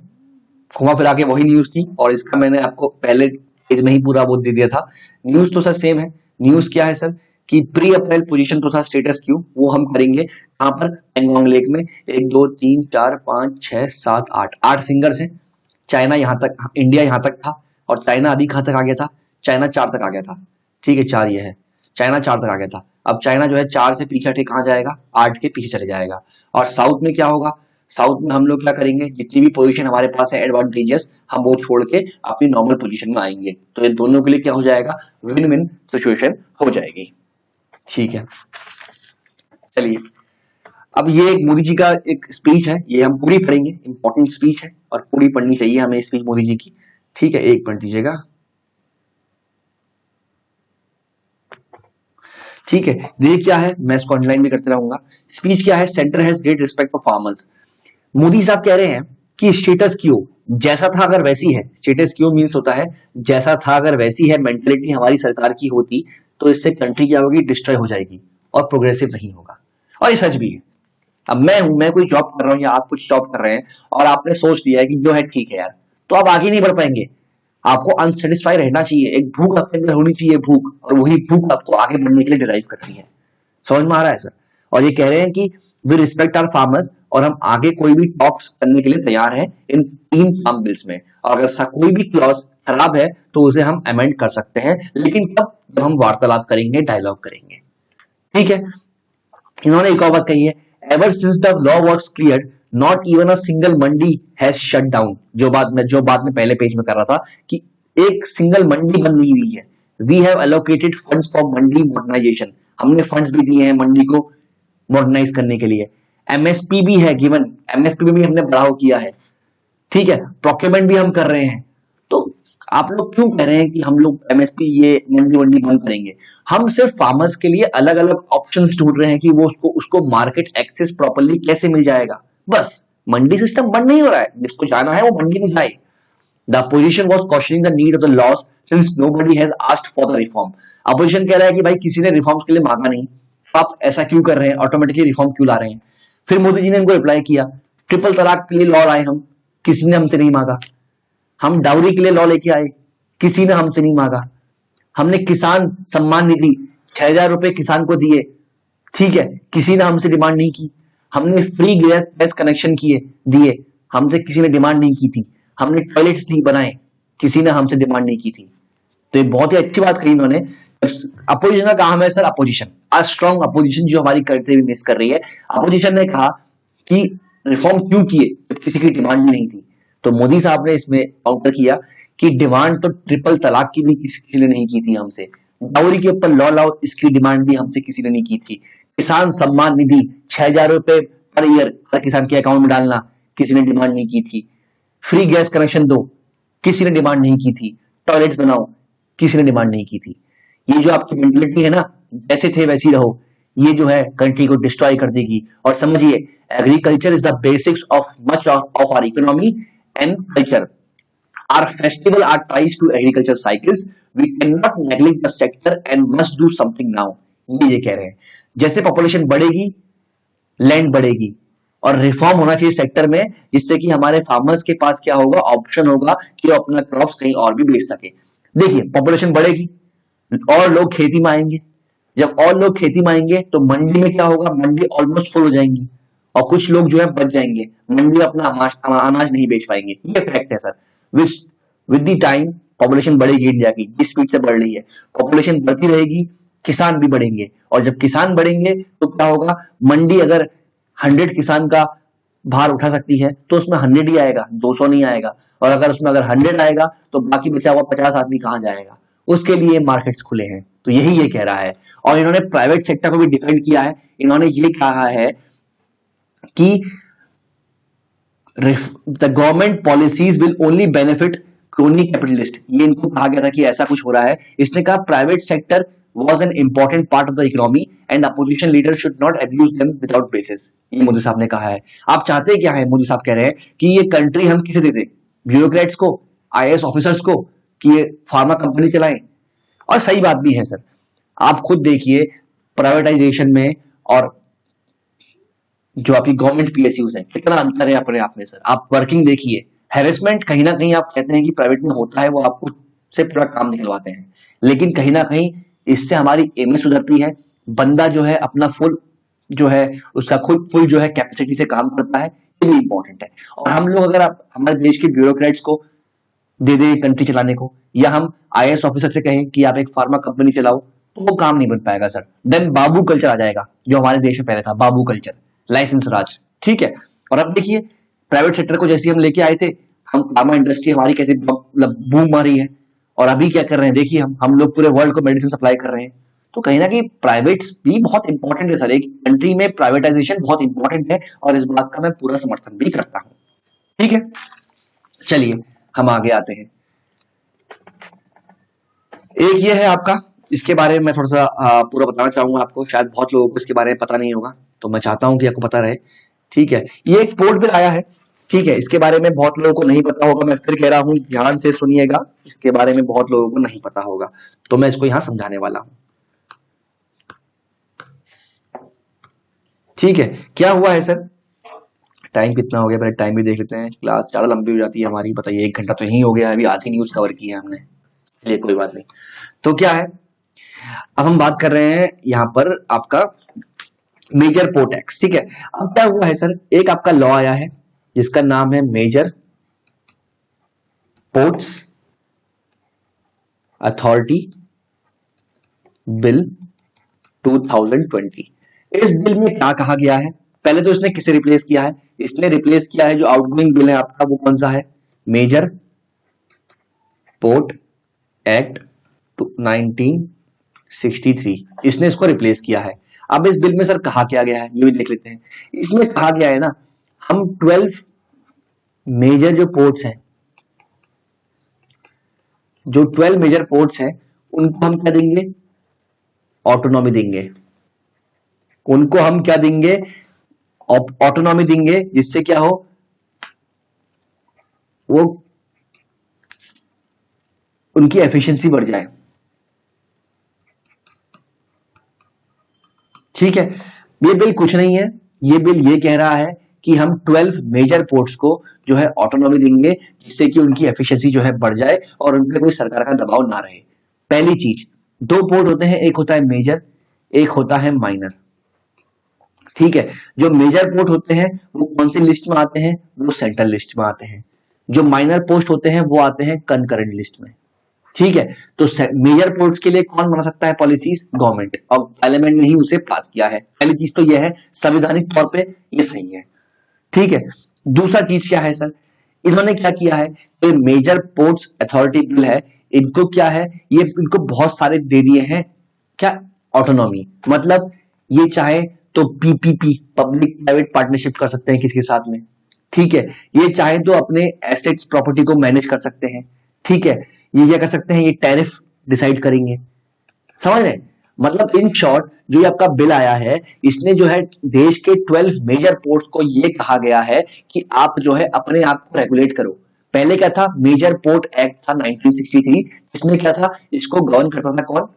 घुमा फिरा के वही न्यूज थी, और इसका मैंने आपको पहले पेज में ही पूरा वो दे दिया था। न्यूज तो सर सेम है। न्यूज क्या है सर, कि प्री अप्रैल पोजीशन तो सर स्टेटस क्यू, वो हम करेंगे कहां पर, पेंगोंग लेक में। 1 2 3 4 5 6 7 8 फिंगर्स हैं। चाइना यहां तक, इंडिया यहां तक था, और चाइना अभी कहां तक आ गया था, चाइना 4 तक आ गया था, ठीक है, 4 ये है, चाइना 4 तक आ गया था। अब चाइना जो है 4 से पीछे हटे कहां जाएगा, 8 के पीछे चले जाएगा। और साउथ में क्या होगा, साउथ में हम लोग क्या करेंगे, जितनी भी पोजीशन हमारे पास है एडवांटेजेस, हम वो छोड़ के अपनी नॉर्मल पोजीशन में आएंगे, तो ये दोनों के लिए क्या हो जाएगा, विन विन सिचुएशन हो जाएगी, ठीक है। चलिए, अब ये एक मोदी जी का एक स्पीच है, ये हम पूरी पढ़ेंगे, इंपॉर्टेंट स्पीच है और पूरी पढ़नी चाहिए हमें स्पीच मोदी जी की, ठीक है। एक पढ़ दीजिएगा, ठीक है। देखिए क्या है, मैं इसको अंडरलाइन भी करते रहूंगा। स्पीच क्या है, centre has great respect for farmers. Modi साहब कह रहे हैं कि स्टेटस क्यू जैसा था अगर वैसी है, स्टेटस क्यू मीन्स होता है जैसा था अगर वैसी है मेंटेलिटी हमारी सरकार की होती, तो इससे कंट्री क्या होगी, डिस्ट्रॉय हो जाएगी और प्रोग्रेसिव नहीं होगा। और ये सच भी है। अब मैं कोई जॉब कर रहा हूं या आप कुछ जॉब कर रहे हैं, और आपने सोच लिया है कि जो है ठीक है यार, तो आप आगे नहीं बढ़ पाएंगे। आपको अनसेटिस्फाई रहना चाहिए, एक भूख आपके अंदर होनी चाहिए, भूख, और वही भूख आपको आगे बढ़ने के लिए ड्राइव करती है। समझ में आ रहा है सर? और ये कह रहे हैं कि वी रिस्पेक्ट आवर फार्मर्स, और हम आगे कोई भी टॉक्स करने के लिए तैयार हैं इन 3 फार्म बिल्स में, और अगर कोई भी क्लॉज खराब है तो उसे हम अमेंड कर सकते हैं, लेकिन तब जब हम वार्तालाप करेंगे, डायलॉग करेंगे, ठीक है। इन्होंने एक और बात कही है, ever since the law was clear not even a single Mandi has shut down. जो बात मैं पहले पेज में कर रहा था कि एक सिंगल मंडी बंद नहीं हुई है। We have allocated funds for mandi modernisation, हमने फंड्स भी दिए हैं मंडी को मॉडर्नाइज करने के लिए। एमएसपी भी है गिवन, एमएसपी भी हमने बढ़ाव किया है, ठीक है। प्रोक्योरमेंट भी हम कर रहे हैं। तो आप लोग क्यों कह रहे हैं कि हम लोग एमएसपी ये मंडी वंडी बंद करेंगे? हम सिर्फ फार्मर्स के लिए अलग अलग ऑप्शंस ढूंढ रहे हैं कि वो उसको मार्केट एक्सेस प्रॉपर्ली कैसे मिल जाएगा, बस। मंडी सिस्टम बंद नहीं हो रहा है, जिसको जाना है वो मंडी में जाए। The opposition was questioning the need of the loss since nobody has asked for the reform. Opposition कह रहा है कि भाई किसी ने रिफॉर्म्स के लिए मांगा नहीं, आप ऐसा क्यों कर रहे हैं, ऑटोमेटिकली रिफॉर्म क्यों ला रहे हैं? फिर मोदी जी ने इनको रिप्लाई किया, ट्रिपल तलाक के लिए लॉ लाए हम, किसी ने हमसे नहीं मांगा। हम डाउरी के लिए लॉ लेके आए, किसी ने हमसे नहीं मांगा। हमने किसान सम्मान निधि 6,000 रुपए किसान को दिए, ठीक है, किसी ने हमसे डिमांड नहीं की। हमने फ्री गैस कनेक्शन दिए, हमसे किसी ने डिमांड नहीं की थी। हमने टॉयलेट्स बनाए, किसी ने हमसे डिमांड नहीं की थी। तो ये बहुत ही अच्छी बात कही इन्होंने। अपोजिशन का काम है sir, opposition, a strong opposition जो हमारी कंट्री में मिस कर रही है। अपोजिशन ने कहा कि रिफॉर्म क्यों किए जब किसी की डिमांड ही नहीं थी। तो मोदी साहब ने इसमें काउंटर किया कि डिमांड तो ट्रिपल तलाक की भी किसी ने नहीं की थी हमसे, डाउरी के ऊपर लॉ लाओ इसकी डिमांड भी हमसे किसी ने नहीं की थी। किसान सम्मान निधि 6,000 रुपए पर ईयर हर किसान के अकाउंट में डालना, किसी ने डिमांड नहीं की थी। फ्री गैस कनेक्शन दो, किसी ने डिमांड नहीं की थी। टॉयलेट्स बनाओ, किसी ने डिमांड नहीं की थी। ये जो आपकी मेंटलिटी है ना, जैसे थे वैसी रहो, ये जो है कंट्री को डिस्ट्रॉय कर देगी। और समझिए, agriculture is the basics of much of our economy and culture. Our festival are ties to agriculture cycles. We cannot neglect the sector and must do something now. ये कह रहे हैं जैसे पॉपुलेशन बढ़ेगी लैंड बढ़ेगी और रिफॉर्म होना चाहिए सेक्टर में, जिससे कि हमारे फार्मर्स के पास क्या होगा, ऑप्शन होगा कि वो अपना क्रॉप्स कहीं और भी बेच सके। देखिए पॉपुलेशन बढ़ेगी और लोग खेती में आएंगे, जब और लोग खेती में आएंगे तो मंडी में क्या होगा, मंडी ऑलमोस्ट फुल हो जाएंगी और कुछ लोग जो है बच जाएंगे, मंडी में अपना अनाज नहीं बेच पाएंगे। ये फैक्ट है sir. With the time population बढ़ेगी इंडिया की, जिस स्पीड से बढ़ रही है पॉपुलेशन बढ़ती रहेगी, किसान भी बढ़ेंगे और जब किसान बढ़ेंगे तो क्या होगा, मंडी अगर 100 किसान का भार उठा सकती है तो उसमें 100 ही आएगा, 200 नहीं आएगा। और अगर उसमें अगर 100 आएगा तो बाकी बचा हुआ 50 आदमी कहां जाएगा, उसके लिए मार्केट्स खुले हैं। तो यही ये कह रहा है। और इन्होंने प्राइवेट सेक्टर को भी डिफेंड किया है। इन्होंने ये कहा है कि the government policies will only benefit crony capitalist. ये इनको कहा गया था कि ऐसा कुछ हो रहा है। इसने कहा private sector was an important part of the economy and opposition leaders should not abuse them without basis। ये मोदी साहब ने कहा है। आप चाहते क्या है, मोदी साहब कह रहे हैं कि ये कंट्री हम किसे दे दें, ब्यूरोक्रेट्स को, आईएएस ऑफिसर्स को, कि ये फार्मा कंपनी चलाएं। और सही बात भी है सर। आप खुद देखिए प्राइवेटाइजेशन में और जो आपकी गवर्नमेंट पीएसयूज है कितना अंतर है अपने आप में सर। आप वर्किंग देखिए, हैरेसमेंट कहीं ना कहीं आप कहते हैं कि प्राइवेट में होता है, वो आपको से पूरा काम निकलवाते हैं, लेकिन कहीं ना कहीं इससे हमारी इमेज सुधरती है, बंदा जो है अपना फुल जो है उसका खुद फुल जो है कैपेसिटी से काम करता है। ये भी इंपॉर्टेंट है। और हम लोग अगर आप हमारे देश के ब्यूरोक्रेट्स को दे दे कंट्री चलाने को, या हम आईएएस ऑफिसर से कहें कि आप एक फार्मा कंपनी चलाओ, तो वो काम नहीं बन पाएगा सर। देन बाबू कल्चर आ जाएगा, जो हमारे देश में पहले था, बाबू कल्चर, लाइसेंस राज। ठीक है। और अब देखिए प्राइवेट सेक्टर को जैसे हम लेके आए थे, हम फार्मा इंडस्ट्री हमारी कैसे मतलब बूम आ रही है, और अभी क्या कर रहे हैं देखिए, हम लोग पूरे वर्ल्ड को मेडिसिन सप्लाई कर रहे हैं। तो कहीं ना कहीं प्राइवेट भी बहुत इंपॉर्टेंट है सर। एक कंट्री में प्राइवेटाइजेशन बहुत इंपॉर्टेंट है और इस बात का मैं पूरा समर्थन भी करता हूं। ठीक है, चलिए हम आगे आते हैं। एक ये है आपका, इसके बारे में मैं थोड़ा सा पूरा बताना चाहूंगा आपको। शायद बहुत लोगों को इसके बारे में पता नहीं होगा, तो मैं चाहता हूं कि आपको पता रहे। ठीक है, ये एक पोर्ट बिल आया है। ठीक है, इसके बारे में बहुत लोगों को नहीं पता होगा, मैं फिर कह रहा हूं, ध्यान से सुनिएगा। इसके बारे में बहुत लोगों को नहीं पता होगा, तो मैं इसको यहां समझाने वाला हूं। ठीक है, क्या हुआ है सर, टाइम कितना हो गया, पहले टाइम भी देख लेते हैं, क्लास ज्यादा लंबी हो जाती है हमारी। बताइए, 1 घंटा तो यही हो गया है, अभी आधी न्यूज कवर की है हमने। चलिए कोई बात नहीं। तो क्या है, अब हम बात कर रहे हैं यहां पर आपका मेजर पोर्ट एक्ट। ठीक है, अब क्या हुआ है सर, एक आपका लॉ आया है जिसका नाम है मेजर पोर्ट्स अथॉरिटी बिल 2020। इस बिल में क्या कहा गया है, पहले तो इसने किसे रिप्लेस किया है, इसने रिप्लेस किया है जो आउटगोइंग बिल है आपका, वो कौन सा है, मेजर पोर्ट एक्ट 1963, इसने इसको रिप्लेस किया है। अब इस बिल में सर कहा क्या गया है, ये भी देख लेते हैं। इसमें कहा गया है ना, हम 12 मेजर जो पोर्ट्स हैं, जो 12 मेजर पोर्ट्स हैं, उनको हम क्या देंगे, ऑटोनॉमी देंगे। उनको हम क्या देंगे, ऑटोनॉमी देंगे, जिससे क्या हो, वो उनकी एफिशिएंसी बढ़ जाए। ठीक है, ये बिल कुछ नहीं है, ये बिल ये कह रहा है कि हम 12 मेजर पोर्ट्स को जो है ऑटोनॉमी देंगे, जिससे कि उनकी एफिशिएंसी जो है बढ़ जाए और उन पर कोई सरकार का दबाव ना रहे। पहली चीज, 2 पोर्ट होते हैं, एक होता है मेजर, एक होता है माइनर। ठीक है, जो मेजर पोर्ट होते हैं वो कौन सी लिस्ट में आते हैं, वो सेंट्रल लिस्ट में आते हैं। जो माइनर पोस्ट होते हैं वो आते हैं कंकरेंट लिस्ट में। ठीक है, तो मेजर पोर्ट्स के लिए कौन बना सकता है पॉलिसीज, गवर्नमेंट, और पार्लियामेंट ने ही उसे पास किया है। पहली चीज तो यह है, संवैधानिक तौर पे ये सही है। ठीक है, दूसरा चीज क्या है सर, इन्होंने क्या किया है, तो मेजर पोर्ट्स अथॉरिटी बिल है, इनको क्या है, ये इनको बहुत सारे दे दिए हैं क्या, ऑटोनॉमी। मतलब ये चाहे तो पीपीपी, पब्लिक प्राइवेट पार्टनरशिप कर सकते हैं किसके साथ में। ठीक है, ये चाहे तो अपने एसेट्स प्रॉपर्टी को मैनेज कर सकते हैं। ठीक है, ये क्या कर सकते हैं, ये टैरिफ डिसाइड करेंगे। समझ रहे, मतलब इन शॉर्ट जो ये आपका बिल आया है, इसने जो है देश के 12 मेजर पोर्ट्स को ये कहा गया है कि आप जो है अपने आप को रेगुलेट करो, पहले क्या था, मेजर पोर्ट एक्ट था 1963, इसमें क्या था, इसको गवर्न करता था कौन,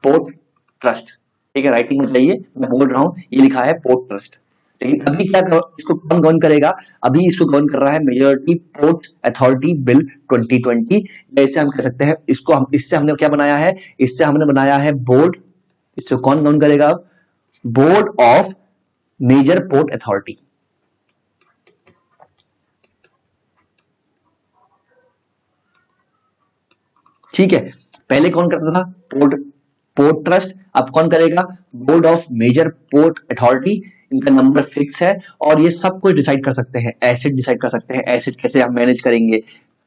पोर्ट ट्रस्ट। ठीक है, राइटिंग में चाहिए, मैं बोल रहा हूं, ये लिखा है पोर्ट ट्रस्ट। लेकिन अभी क्या इसको कौन गवर्न करेगा, अभी इसको गवर्न कर रहा है मेजॉरिटी पोर्ट अथॉरिटी बिल 2020। जैसे हम कह सकते हैं इसको, हम इससे हमने क्या बनाया है, इससे हमने बनाया है बोर्ड, इसको कौन गवर्न करेगा, board of major port authority. ठीक है, पहले कौन करता था, पोर्ट पोर्ट ट्रस्ट, अब कौन करेगा, board of major port authority. इनका नंबर फिक्स है और ये सब कुछ डिसाइड कर सकते हैं, एसेट डिसाइड कर सकते हैं, एसेट कैसे हम मैनेज करेंगे,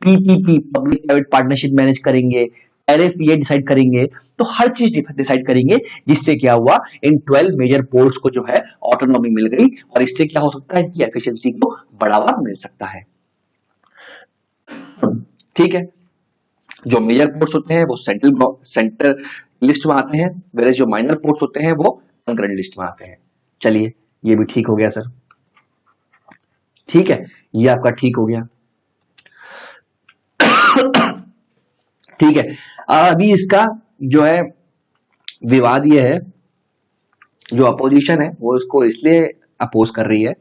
PPP public private partnership manage करेंगे, टैरिफ ये डिसाइड करेंगे, तो हर चीज डिसाइड करेंगे, जिससे क्या हुआ, इन 12 मेजर पोर्ट्स को जो है ऑटोनॉमी मिल गई और इससे क्या हो सकता है, इनकी एफिशिएंसी को बढ़ावा मिल सकता है। ठीक है, जो मेजर पोर्ट्स होते हैं वो सेंटर लिस्ट में आते हैं, वेरे जो माइनर पोर्ट्स होते हैं वो कंकरेंट लिस्ट में आते हैं। चलिए, ये भी ठीक हो गया सर। ठीक है, ये आपका ठीक हो गया। ठीक है, अभी इसका जो है विवाद ये है, जो अपोजिशन है वो इसको इसलिए अपोज कर रही है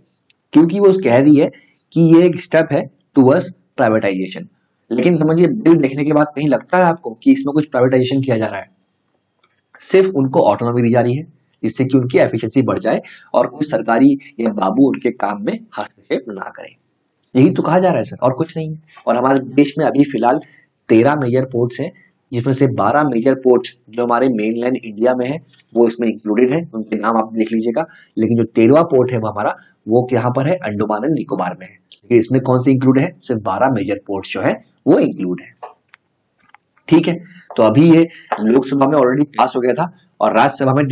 क्योंकि वो कह रही है कि ये एक स्टेप है टुवर्ड्स प्राइवेटाइजेशन। लेकिन समझिए, बिल देखने के बाद कहीं लगता है आपको कि इसमें कुछ प्राइवेटाइजेशन किया जा रहा है, सिर्फ उनको ऑटोनॉमी दी जा रही है जिससे कि उनकी एफिशिएंसी बढ़ जाए और कोई सरकारी या बाबू उनके काम में हस्तक्षेप ना करे। यही तो कहा जा रहा है सर, और कुछ नहीं है। और हमारे देश में अभी फिलहाल 13 मेजर पोर्ट्स हैं, जिसमें से 12 मेजर पोर्ट्स जो हमारे मेनलैंड इंडिया में है वो इसमें इंक्लूडेड है, उनके नाम आप देख लीजिएगा। लेकिन जो 13वां पोर्ट है वो हमारा, वो यहाँ पर है, अंडमान एंड निकोबार में है। लेकिन इसमें कौन से इंक्लूड है, सिर्फ 12 मेजर पोर्ट्स जो है वो इंक्लूड है। ठीक है, तो अभी ये लोकसभा में ऑलरेडी पास हो गया था और राज्यसभा में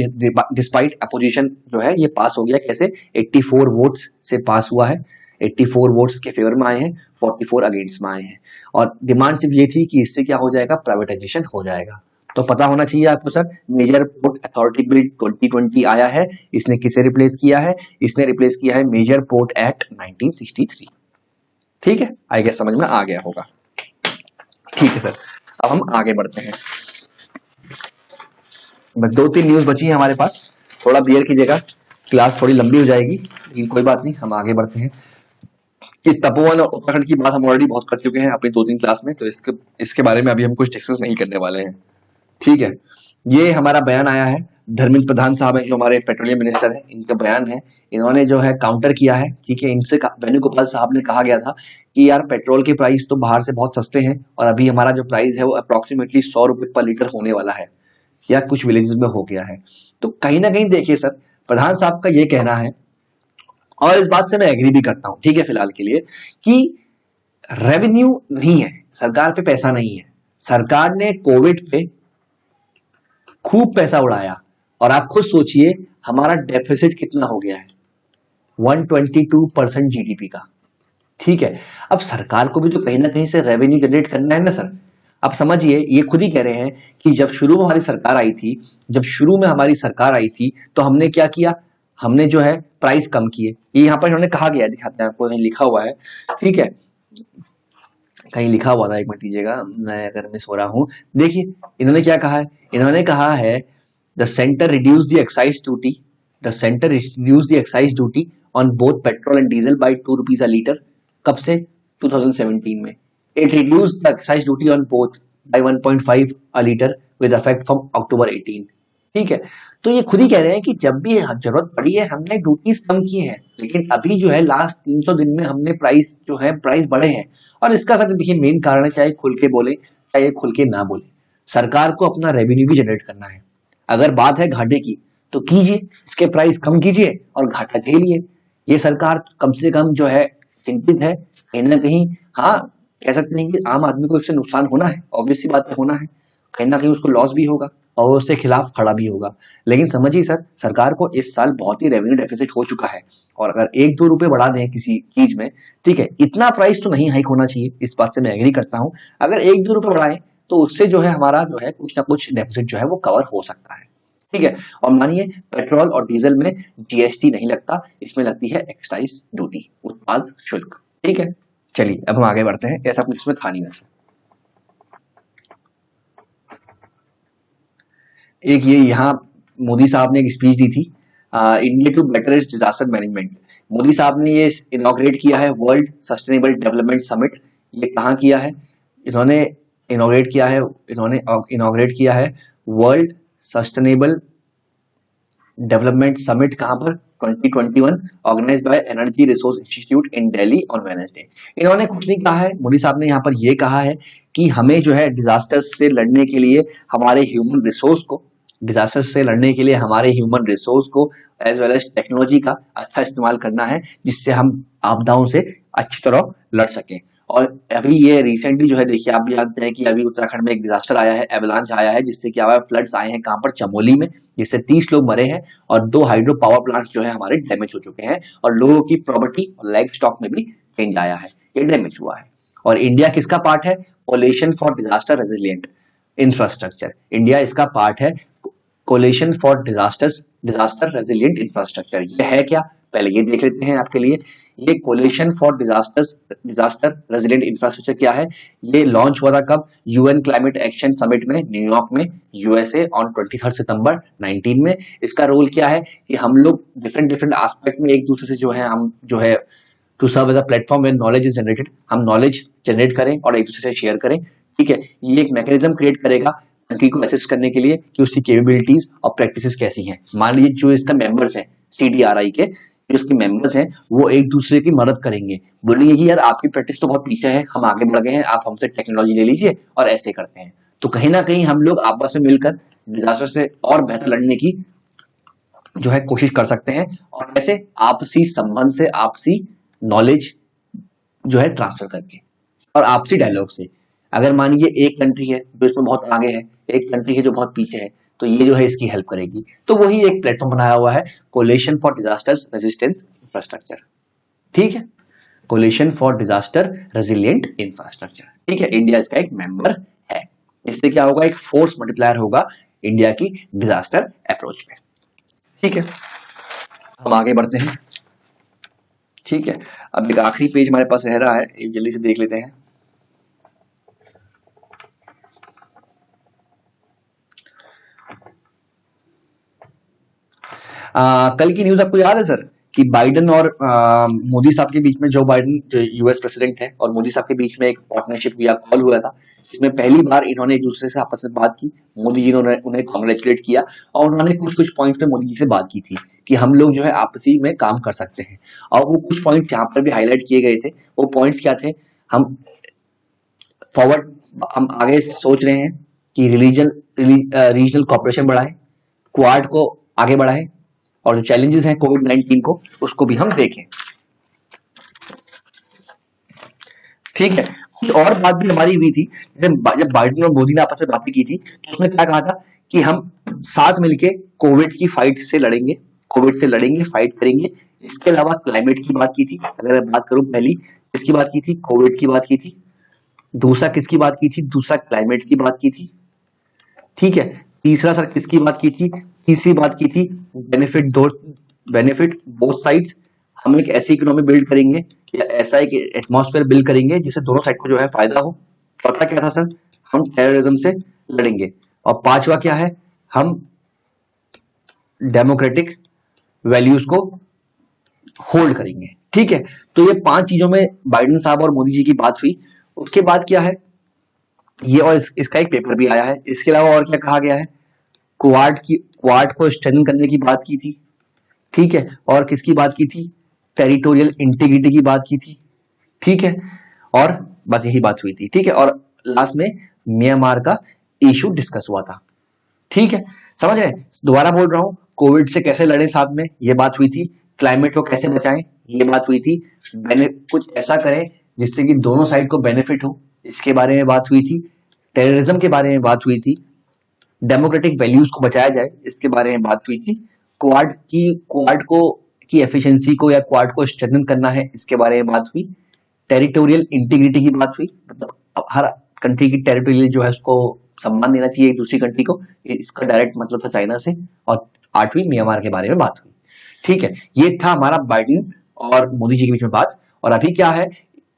डिस्पाइट अपोजिशन जो है ये पास हो गया। कैसे, 84 वोट्स से पास हुआ है, 84 वोट्स के फेवर में आए हैं, 44 अगेंस्ट में आए हैं। और डिमांड सिर्फ ये थी कि इससे क्या हो जाएगा, प्राइवेटाइजेशन हो जाएगा। तो पता होना चाहिए आपको sir, major port authority bill 2020 आया है, इसने किसे रिप्लेस किया है, इसने रिप्लेस किया है मेजर पोर्ट एक्ट 1963। ठीक है, आई गेस समझ में आ गया होगा। ठीक है सर, अब हम आगे बढ़ते हैं। बस 2-3 न्यूज बची है हमारे पास, थोड़ा बियर कीजिएगा, क्लास थोड़ी लंबी हो जाएगी, लेकिन कोई बात नहीं, हम आगे बढ़ते हैं। कि तपोवन और उत्तराखंड की बात हम ऑलरेडी बहुत कर चुके हैं अपनी 2-3 क्लास में, तो इसके बारे में अभी हम कुछ डिस्कस नहीं करने वाले हैं। ठीक है, ये हमारा बयान आया है, धर्मेंद्र प्रधान साहब है जो हमारे पेट्रोलियम मिनिस्टर हैं, इनका बयान है। इन्होंने जो है काउंटर किया है। ठीक है, इनसे वेणुगोपाल साहब ने कहा गया था कि यार पेट्रोल के प्राइस तो बाहर से बहुत सस्ते हैं और अभी हमारा जो प्राइस है वो अप्रोक्सीमेटली 100 रुपए पर लीटर होने वाला है या कुछ विलेजेस में हो गया है। तो कहीं ना कहीं देखिए सर, प्रधान साहब का ये कहना है और इस बात से मैं एग्री भी करता हूं, ठीक है, फिलहाल के लिए, कि रेवेन्यू नहीं है, सरकार पे पैसा नहीं है। सरकार ने कोविड पे खूब पैसा उड़ाया और आप खुद सोचिए हमारा डेफिसिट कितना हो गया है, 122% जीडीपी का। ठीक है, अब सरकार को भी तो कहीं ना कहीं से रेवेन्यू जनरेट करना है ना सर। अब समझिए, ये खुद ही कह रहे हैं कि जब शुरू में हमारी सरकार आई थी, तो हमने क्या किया, हमने जो है प्राइस कम किए। ये यहाँ पर इन्होंने कहा गया, दिखाते हैं आपको, लिखा हुआ है। ठीक है, कहीं लिखा हुआ था, एक मिनट दीजिएगा, मैं अगर मिस हो रहा हूं, देखिए इन्होंने क्या कहा है, इन्होंने कहा है the centre reduce the excise duty on both petrol and diesel by 2 rupees a litre. कब से, 2017 में। It reduce the excise duty on both by 1.5 a litre with effect from October 18। ठीक है, तो ये खुद ही कह रहे हैं कि जब भी जरूरत पड़ी है हमने ड्यूटीज कम की है, लेकिन अभी जो है लास्ट 300 दिन में हमने प्राइस बढ़े हैं। और इसका सर देखिए मेन कारण है, चाहे खुल के बोले चाहे खुल के ना बोले, सरकार को अपना रेवेन्यू भी जनरेट करना है। अगर बात है घाटे की तो कीजिए, इसके प्राइस कम कीजिए और घाटा झेलिए। ये सरकार कम से कम जो है चिंतित है कहीं ना कहीं। हाँ, कह सकते हैं कि आम आदमी को इससे नुकसान होना है, ऑब्वियस सी बात है, होना है, कहीं ना कहीं उसको लॉस भी होगा और उसके खिलाफ खड़ा भी होगा। लेकिन समझिए सर, सरकार को इस साल बहुत ही रेवेन्यू डेफिसिट हो चुका है और अगर 1-2 रुपए बढ़ा दें किसी चीज में, ठीक है, इतना प्राइस तो नहीं हाइक होना चाहिए, इस बात से मैं एग्री करता हूं। अगर 1-2 रुपए बढ़ाएं तो उससे जो है हमारा जो है कुछ ना कुछ डेफिसिट जो है वो कवर हो सकता है। ठीक है, और मानिए पेट्रोल और डीजल में जीएसटी नहीं लगता, इसमें लगती है एक्साइज ड्यूटी, उत्पाद शुल्क। ठीक है, चलिए अब हम आगे बढ़ते हैं, ऐसा कुछ इसमें था नहीं वैसे। एक ये यहाँ मोदी साहब ने एक स्पीच दी थी, India to better is disaster management. Modi साहब ने ये इनॉग्रेट किया है वर्ल्ड सस्टेनेबल डेवलपमेंट समिट। ये कहाँ किया है इन्होंने? इन्होंने इनॉग्रेट किया है वर्ल्ड सस्टेनेबल डेवलपमेंट समिट। कहां पर? 2021, organised by energy resource institute in Delhi on Wednesday. इन्होंने कुछ नहीं कहा है, मोदी साहब ने यहाँ पर ये कहा है कि हमें जो है डिजास्टर्स से लड़ने के लिए हमारे ह्यूमन रिसोर्स को एज वेल एज टेक्नोलॉजी का अच्छा इस्तेमाल करना है, जिससे हम आपदाओं से अच्छी तरह लड़ सकें। और अभी ये रिसेंटली जो है देखिए, आप भी जानते हैं कि अभी उत्तराखंड में एक डिजास्टर आया है, एवलांच आया है, जिससे क्या हुआ है, फ्लड्स आए हैं कहां पर? चमोली में, जिससे 30 लोग मरे हैं और 2 हाइड्रो पावर प्लांट्स जो है हमारे डैमेज हो चुके हैं, और लोगों की प्रॉपर्टी और लाइफ स्टॉक में भी चेंज आया है, ये डैमेज हुआ है। और इंडिया किसका पार्ट है? Coalition for disaster resilient infrastructure. India इसका पार्ट है, coalition for disaster resilient infrastructure. ये है क्या? पहले ये देख लेते हैं आपके लिए। ये coalition for disaster resilient infrastructure क्या है? ये लॉन्च हुआ था कब? यूएन क्लाइमेट एक्शन समिट में, न्यूयॉर्क में, यूएसए, ऑन 23 सितंबर 19 में। इसका रोल क्या है कि हम लोग डिफरेंट एस्पेक्ट में एक दूसरे से हम to serve as a platform where knowledge is generated, हम नॉलेज जनरेट करें और एक दूसरे से शेयर करें। ठीक है, ये एक मैकेनिज्म क्रिएट करेगा कंट्री को असिस्ट करने के लिए कि उसकी कैपेबिलिटीज और प्रैक्टिसेस कैसी हैं। मान लीजिए जो इसका मेंबर्स हैं सीडीआरआई के, जो उसके मेंबर्स हैं, वो एक दूसरे की मदद करेंगे, बोलेंगे कि यार आपकी प्रैक्टिस तो बहुत पीछे है, हम आगे बढ़ गए हैं, आप हमसे टेक्नोलॉजी ले लीजिए, और ऐसे करते हैं। तो कहीं ना कहीं हम लोग आपस में मिलकर डिजास्टर से और बेहतर लड़ने की कोशिश कर सकते हैं, और ऐसे आपसी संबंध से, आपसी नॉलेज ट्रांसफर करके और आपसी डायलॉग से। अगर मान लीजिए एक कंट्री है जो इसमें बहुत आगे है, एक कंट्री है जो बहुत पीछे है, तो ये इसकी हेल्प करेगी। तो वही एक प्लेटफॉर्म बनाया हुआ है, coalition for disasters resistance infrastructure. ठीक है, coalition for disaster resilient infrastructure. ठीक है, इंडिया इसका एक मेंबर है। इससे क्या होगा? एक फोर्स मल्टीप्लायर होगा इंडिया की डिजास्टर अप्रोच में। ठीक है, हम आगे बढ़ते हैं। ठीक है, अब एक आखिरी पेज हमारे पास रह रहा है, एक जल्दी से देख लेते हैं। कल की न्यूज आपको याद है सर कि बाइडन और मोदी साहब के बीच में, जो बाइडन जो यूएस प्रेसिडेंट है और मोदी साहब के बीच में एक पार्टनरशिप या कॉल हुआ था, जिसमें पहली बार इन्होंने एक दूसरे से आपस में बात की। मोदी जी ने उन्हें कॉन्ग्रेचुलेट किया और उन्होंने कुछ पॉइंट्स पे मोदी जी से बात की थी कि हम लोग आपसी में काम कर सकते हैं। और वो कुछ पॉइंट जहां पर भी हाईलाइट किए गए थे, वो पॉइंट्स क्या थे? हम आगे सोच रहे हैं कि रीजनल कॉपरेशन बढ़ाएं, क्वाड को आगे बढ़ाएं, और जो चैलेंजेस हैं कोविड-19 को, उसको भी हम देखें। ठीक है, कुछ और बात भी हमारी हुई थी, जब बाइडेन और मोदी ने आपस में बातें की थी, तो उसमें क्या कहा था कि हम साथ मिलके कोविड की फाइट से लड़ेंगे, फाइट करेंगे। इसके अलावा क्लाइमेट की बात की थी। अगर मैं बात करूं, पहली किसकी बात की थी? कोविड की बात की थी। दूसरा किसकी बात की थी? दूसरा क्लाइमेट की बात की थी। ठीक है, तीसरा सर किसकी बात की थी? तीसरी बात की थी बेनिफिट बोथ साइड्स। हम एक ऐसी इकोनॉमी बिल्ड करेंगे या ऐसा एक एटमॉस्फेयर बिल्ड करेंगे जिससे दोनों साइड को फायदा हो। चौथा क्या था सर? हम टेररिज्म से लड़ेंगे। और पांचवा क्या है? हम डेमोक्रेटिक वैल्यूज को होल्ड करेंगे। ठीक है, तो ये 5 चीजों में बाइडेन साहब और मोदी जी की बात हुई। उसके बाद क्या है ये, और इसका एक पेपर भी आया है। इसके अलावा और क्या कहा गया है? क्वाड को स्ट्रेंथन करने की बात की थी। ठीक है, और किसकी बात की थी? टेरिटोरियल इंटीग्रिटी की बात की थी। ठीक है, और बस यही बात हुई थी। ठीक है, और लास्ट में म्यांमार का इशू डिस्कस हुआ था। ठीक है, समझ रहे हैं? दोबारा बोल रहा हूं, कोविड से कैसे लड़े साथ में, ये बात हुई थी। क्लाइमेट को कैसे बचाएं, ये बात हुई थी। कुछ ऐसा करें जिससे कि दोनों साइड को बेनिफिट हो, इसके बारे में बात हुई थी। टेररिज्म के बारे में बात हुई थी। डेमोक्रेटिक वैल्यूज को बचाया जाए, इसके बारे में बात हुई थी। क्वाड की एफिशिएंसी को या क्वाड को स्ट्रेंथन करना है, इसके बारे में बात हुई। टेरिटोरियल इंटीग्रिटी की बात हुई, मतलब हर कंट्री की टेरिटोरियल उसको सम्मान देना चाहिए एक दूसरी कंट्री को, इसका डायरेक्ट मतलब था चाइना से। और 8वीं म्यांमार के बारे में बात हुई। ठीक है, ये था हमारा बाइडेन और मोदी जी के बीच में बात। और अभी क्या है,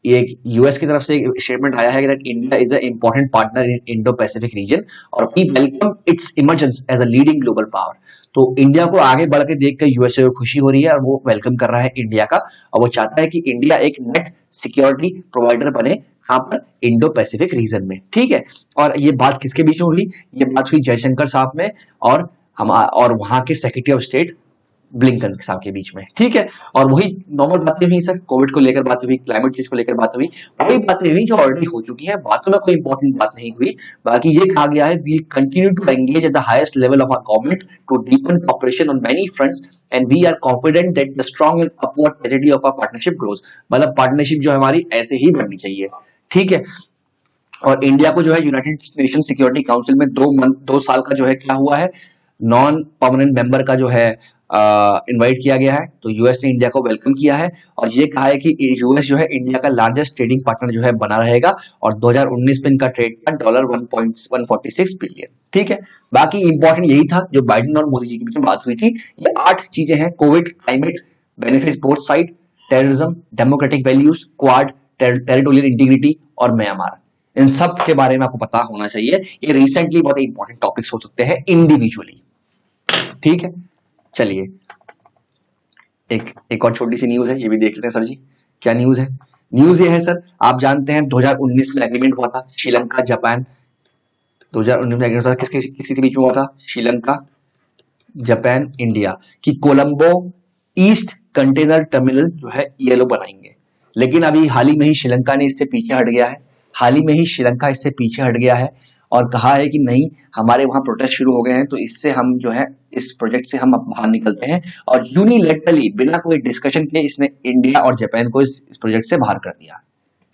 ये यूएस की तरफ से एक स्टेटमेंट आया है कि that India is a important partner in Indo Pacific region और we welcome its emergence as a leading global power. तो इंडिया को आगे बढ़ के देख कर यूएसए को खुशी हो रही है और वो वेलकम कर रहा है इंडिया का, और वो चाहता है कि इंडिया एक नेट सिक्योरिटी प्रोवाइडर बने यहाँ पर इंडो पैसिफिक रीजन में। ठीक है, और ये बात किसके बीच में हुई? ये बात हुई जयशंकर साहब में और हम और वहां के सेक्रेटरी ऑफ स्टेट ब्लिंकन साहब के बीच में। ठीक है, और वही नॉर्मल बातें हुई सर, कोविड को लेकर बात हुई, क्लाइमेट चेंज को लेकर बात हुई, वही बातें हुई जो ऑलरेडी हो चुकी है, बातों में कोई इंपॉर्टेंट बात नहीं हुई। बाकी ये कहा गया है we continue to engage at the highest level of our government to deepen cooperation on many fronts and we are confident that the strong and upward tragedy of our partnership grows. मतलब partnership जो है हमारी ऐसे ही बननी चाहिए। ठीक है, और इंडिया को जो है यूनाइटेड नेशन सिक्योरिटी काउंसिल में 2 साल का जो है क्या हुआ है, नॉन परमानेंट मेंबर का जो है इनवाइट किया गया है। तो यूएस ने इंडिया को वेलकम किया है और ये कहा है कि यूएस जो है इंडिया का लार्जेस्ट ट्रेडिंग पार्टनर जो है बना रहेगा और 2019 में इनका ट्रेड था $1.146 बिलियन। ठीक है, बाकी इंपॉर्टेंट यही था जो बाइडेन और मोदी जी के बीच में बात हुई थी। ये 8 चीजें हैं, Covid, climate, benefits both side, terrorism, democratic values, quad, territorial integrity और म्यांमार। इन सब के बारे में आपको पता होना चाहिए। ये रिसेंटली बहुत इंपॉर्टेंट टॉपिक्स हो सकते हैं इंडिविजुअली। ठीक है, चलिए एक और छोटी सी न्यूज है, ये भी देख लेते हैं सर जी। क्या न्यूज है? न्यूज ये है सर, आप जानते हैं 2019 में एग्रीमेंट हुआ था श्रीलंका जापान, 2019 में एग्रीमेंट हुआ था, किसके बीच में हुआ था? श्रीलंका, जापान, इंडिया की कोलंबो ईस्ट कंटेनर टर्मिनल जो है ये लोग बनाएंगे। लेकिन अभी हाल ही में ही श्रीलंका ने इससे पीछे हट गया है, हाल ही में ही श्रीलंका इससे पीछे हट गया है और कहा है कि नहीं, हमारे वहां प्रोटेस्ट शुरू हो गए हैं तो इससे हम जो है इस प्रोजेक्ट से हम अब बाहर निकलते हैं। और यूनिलैटरली बिना कोई डिस्कशन के इसने इंडिया और जापान को इस प्रोजेक्ट से बाहर कर दिया।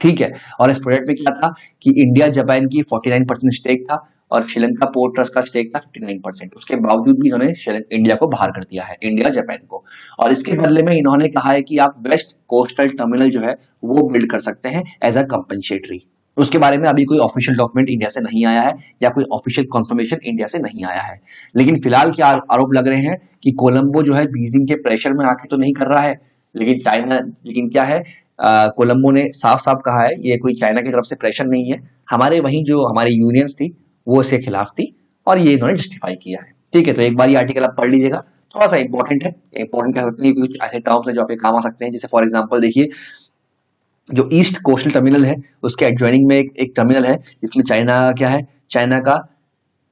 ठीक है, और इस प्रोजेक्ट में क्या था कि इंडिया जापान की 49% स्टेक था और श्रीलंका पोर्ट ट्रस्ट का स्टेक था 59%। उसके बावजूद भी इन्होंने इंडिया को बाहर कर दिया है, इंडिया जापान को। और इसके बदले में इन्होंने कहा है कि आप वेस्ट कोस्टल टर्मिनल जो है वो बिल्ड कर सकते हैं एज अ कंपनसेटरी। उसके बारे में अभी कोई ऑफिशियल डॉक्यूमेंट इंडिया से नहीं आया है या कोई ऑफिशियल कंफर्मेशन इंडिया से नहीं आया है। लेकिन फिलहाल क्या आरोप लग रहे हैं कि कोलंबो जो है बीजिंग के प्रेशर में आके तो नहीं कर रहा है, लेकिन क्या है, कोलंबो ने साफ साफ कहा है ये कोई चाइना की तरफ से प्रेशर नहीं है, हमारे वहीं जो हमारी यूनियंस थी वो इसके खिलाफ थी और ये इन्होंने जस्टिफाई किया है। ठीक है, तो एक बार ये आर्टिकल आप पढ़ लीजिएगा, थोड़ा सा इंपॉर्टेंट है, इंपॉर्टेंट कह सकते हैं, कुछ ऐसे टर्म्स है जो आपके काम आ सकते हैं। जैसे फॉर एग्जाम्पल देखिए, जो ईस्ट कोस्टल टर्मिनल है उसके एडजॉइनिंग में एक टर्मिनल है जिसमें चाइना क्या है, चाइना का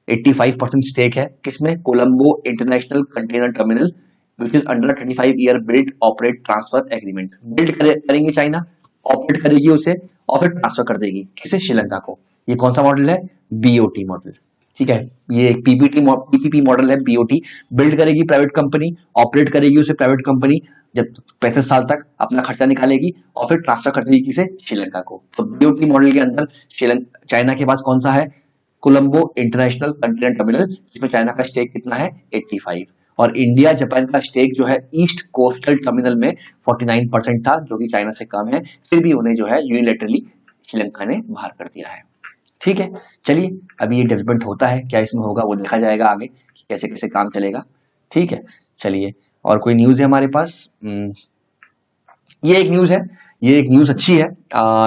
85% स्टेक है, किसमें? Colombo international container terminal which is under 35 year build operate transfer agreement. Build करेंगे चाइना, ऑपरेट करेगी उसे और फिर ट्रांसफर कर देगी किसे? श्रीलंका को। ये कौन सा मॉडल है? BOT model. ठीक है, ये एक पीपीपी मॉडल है। बीओटी बिल्ड करेगी प्राइवेट कंपनी, ऑपरेट करेगी उसे प्राइवेट कंपनी, जब 35 साल तक अपना खर्चा निकालेगी और फिर ट्रांसफर कर देगी किसे? श्रीलंका को। तो बीओटी मॉडल के अंदर चाइना के पास कौन सा है? कोलंबो इंटरनेशनल कंटेनर टर्मिनल, जिसमें चाइना का स्टेक कितना है? 85। और इंडिया जापान का स्टेक जो है ईस्ट कोस्टल टर्मिनल में 49% था, जो कि चाइना से कम है, फिर भी उन्हें जो है यूनिलैटरली श्रीलंका ने बाहर कर दिया है। ठीक है, चलिए अभी ये डेवलपमेंट होता है, क्या इसमें होगा वो देखा जाएगा आगे कि कैसे कैसे काम चलेगा। ठीक है, चलिए और कोई न्यूज है हमारे पास? ये एक न्यूज है, ये एक न्यूज अच्छी है।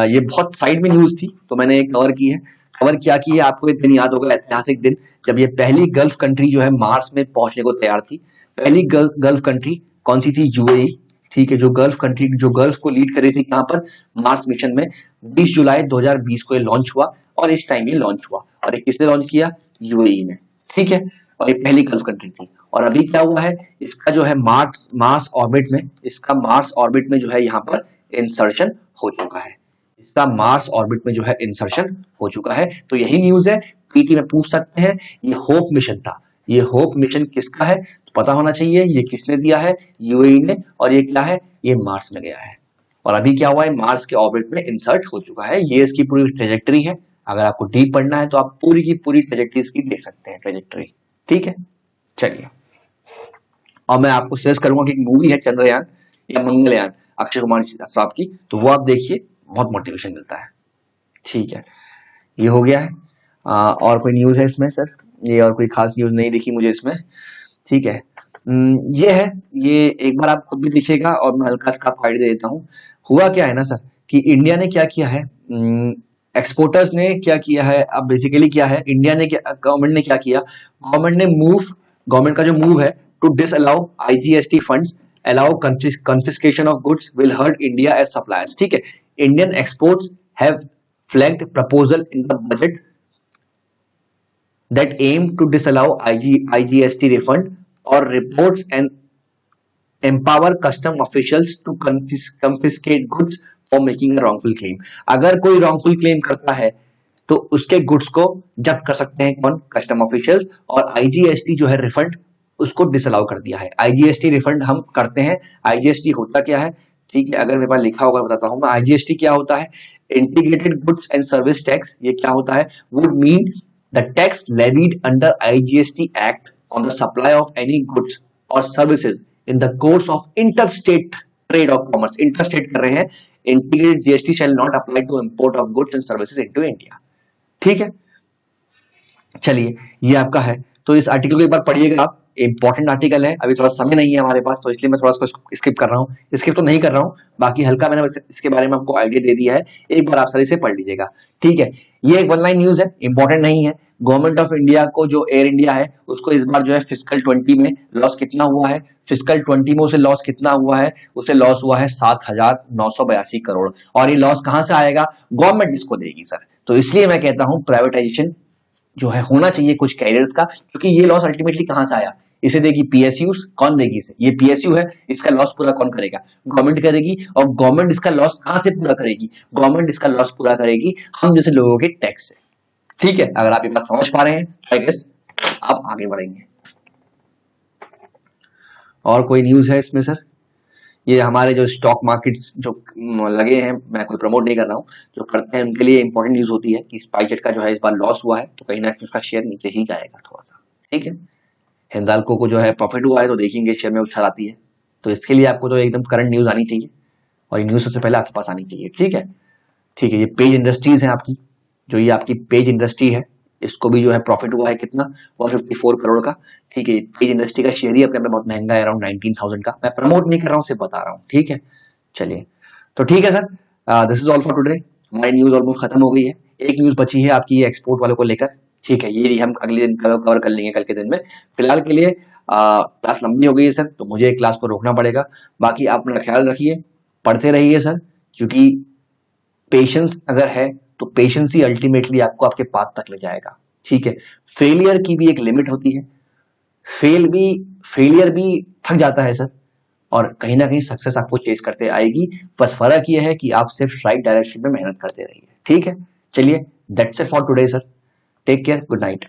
ये बहुत साइड में न्यूज थी तो मैंने कवर की है। खबर क्या की है, आपको एक दिन याद होगा, ऐतिहासिक दिन जब ये पहली गल्फ कंट्री जो है मार्स में पहुंचने को तैयार थी। पहली गल्फ कंट्री कौन सी थी? यूएई। ठीक है, जो गल्फ कंट्री जो गल्फ को लीड कर रही थी यहाँ पर मार्स मिशन में, 20 जुलाई 2020 को ये लॉन्च हुआ और इस टाइम ये लॉन्च हुआ। और ये किसने लॉन्च किया? यूएई ने। ठीक है, और ये पहली गल्फ कंट्री थी। और अभी क्या हुआ है, इसका जो है मार्स ऑर्बिट में, इसका मार्स ऑर्बिट में जो है यहाँ पर इंसर्शन हो चुका है, इसका मार्स ऑर्बिट में जो है इंसर्शन हो चुका है। तो यही न्यूज है, पीटी में पूछ सकते हैं। ये होप मिशन था, ये होप मिशन किसका है तो पता होना चाहिए, ये किसने दिया है? यूएई ने। और ये क्या है? ये मार्स में गया है और अभी क्या हुआ है, मार्स के ऑर्बिट में इंसर्ट हो चुका है। ये इसकी पूरी ट्रेजेक्टरी है, अगर आपको डीप पढ़ना है तो आप पूरी की पूरी ट्रेजेक्टरी इसकी देख सकते हैं, ट्रेजेक्टरी। ठीक है, चलिए और मैं आपको सजेस्ट करूंगा कि एक मूवी है चंद्रयान या मंगलयान, अक्षय कुमार साहब की, तो वो आप देखिए, बहुत मोटिवेशन मिलता है। ठीक है, ये हो गया है। और कोई न्यूज है इसमें सर? ये और कोई खास न्यूज नहीं दिखी मुझे इसमें। ठीक है, ये है, ये एक बार आप खुद भी देखिएगा और मैं हल्का सा आपको आइडिया देता हूँ। हुआ क्या है ना सर कि इंडिया ने क्या किया है, एक्सपोर्टर्स ने क्या किया है, अब बेसिकली क्या है, इंडिया ने क्या, गवर्नमेंट ने क्या किया, गवर्नमेंट का जो मूव है to disallow IGST funds, allow confiscation of goods will hurt India as suppliers. ठीक है, Indian exports have flagged proposal in the budget that aim to disallow IGST refund or reports and empower custom officials to confiscate goods for making a wrongful claim. अगर कोई wrongful claim करता है तो उसके goods को जब्त कर सकते हैं कौन, कस्टम ऑफिशियल्स, और आईजीएसटी जो है रिफंड उसको डिसअलाउ कर दिया है। आईजीएसटी रिफंड हम करते हैं, आईजीएसटी होता क्या है, ठीक है, अगर मेरे पास लिखा होगा बताता हूं मैं। आईजीएसटी क्या होता है, integrated goods and service tax. ये क्या होता है, would mean the tax levied under IGST act on the supply of any goods और services in the course of interstate trade of commerce. Interstate कर रहे हैं, integrated GST shall not apply to import of goods and services into India. ठीक है, चलिए ये आपका है, तो इस आर्टिकल को एक बार पढ़िएगा आप, इंपॉर्टेंट आर्टिकल है। अभी थोड़ा समय नहीं है हमारे पास तो इसलिए मैं थोड़ा सा स्किप कर रहा हूँ, स्किप तो नहीं कर रहा हूँ, बाकी हल्का मैंने इसके बारे में आपको आइडिया दे दिया है, एक बार आप सही से पढ़ लीजिएगा। ठीक है, ये एक वन लाइन न्यूज है, इंपॉर्टेंट नहीं है। गवर्नमेंट ऑफ इंडिया को जो एयर इंडिया है उसको इस बार जो है फिस्कल 20 में लॉस कितना हुआ है, फिस्कल 20 में उसे लॉस कितना हुआ है, उसे लॉस हुआ है 7,982 करोड़। और ये लॉस कहां से आएगा, गवर्नमेंट इसको देगी सर। तो इसलिए मैं कहता हूं प्राइवेटाइजेशन जो है होना चाहिए कुछ कैरियर्स का, क्योंकि ये लॉस अल्टीमेटली कहां से आया, इसे देगी पीएसयू। कौन देगी इसे, ये पीएसयू है, इसका लॉस पूरा कौन करेगा, गवर्नमेंट करेगी। और गवर्नमेंट इसका लॉस कहां से पूरा करेगी, गवर्नमेंट इसका लॉस पूरा करेगी हम जैसे लोगों के टैक्स से। ठीक है, अगर आप ये बात समझ पा रहे हैं तो आई गेस आप आगे बढ़ेंगे। और कोई न्यूज है इसमें सर, ये हमारे जो स्टॉक मार्केट्स जो लगे हैं, मैं कोई प्रमोट नहीं कर रहा हूँ, जो करते हैं उनके लिए इंपॉर्टेंट न्यूज होती है कि स्पाइसजेट का जो है इस बार लॉस हुआ है तो कहीं ना कहीं उसका शेयर नीचे ही जाएगा थोड़ा सा। ठीक है, हिंदाल्को को जो है प्रॉफिट हुआ है तो देखेंगे शेयर में उछाल आती है, तो इसके लिए आपको तो एकदम करंट न्यूज आनी चाहिए और ये न्यूज सबसे पहले आपके पास आनी चाहिए। ठीक है, ठीक है, ये पेज इंडस्ट्रीज है आपकी, जो ये आपकी पेज इंडस्ट्री है, इसको भी जो है प्रॉफिट हुआ है कितना, 154 करोड़ का। ठीक है, पेज इंडस्ट्री का शेयर ही अपने आप में बहुत महंगा है, अराउंड 19,000 का। मैं प्रमोट नहीं कर रहा हूँ, सिर्फ बता रहा हूँ। ठीक है, चलिए तो ठीक है sir, this is all for today. हमारी न्यूज ऑलमोस्ट खत्म हो गई है, एक न्यूज बची है आपकी एक्सपोर्ट वालों को लेकर। ठीक है, ये हम अगले दिन कवर कर लेंगे, कल के दिन में। फिलहाल के लिए क्लास लंबी हो गई है सर, तो मुझे क्लास को रोकना पड़ेगा। बाकी आप अपना ख्याल रखिए, पढ़ते रहिए सर, क्योंकि पेशेंस अगर है तो पेशेंस ही अल्टीमेटली आपको आपके पाथ तक ले जाएगा। ठीक है, फेलियर की भी एक लिमिट होती है, फेलियर भी थक जाता है सर, और कहीं ना कहीं सक्सेस आपको चेज करते आएगी। बस फर्क यह है कि आप सिर्फ राइट डायरेक्शन में मेहनत करते रहिए। ठीक है, चलिए that's it for today sir, take care, good night.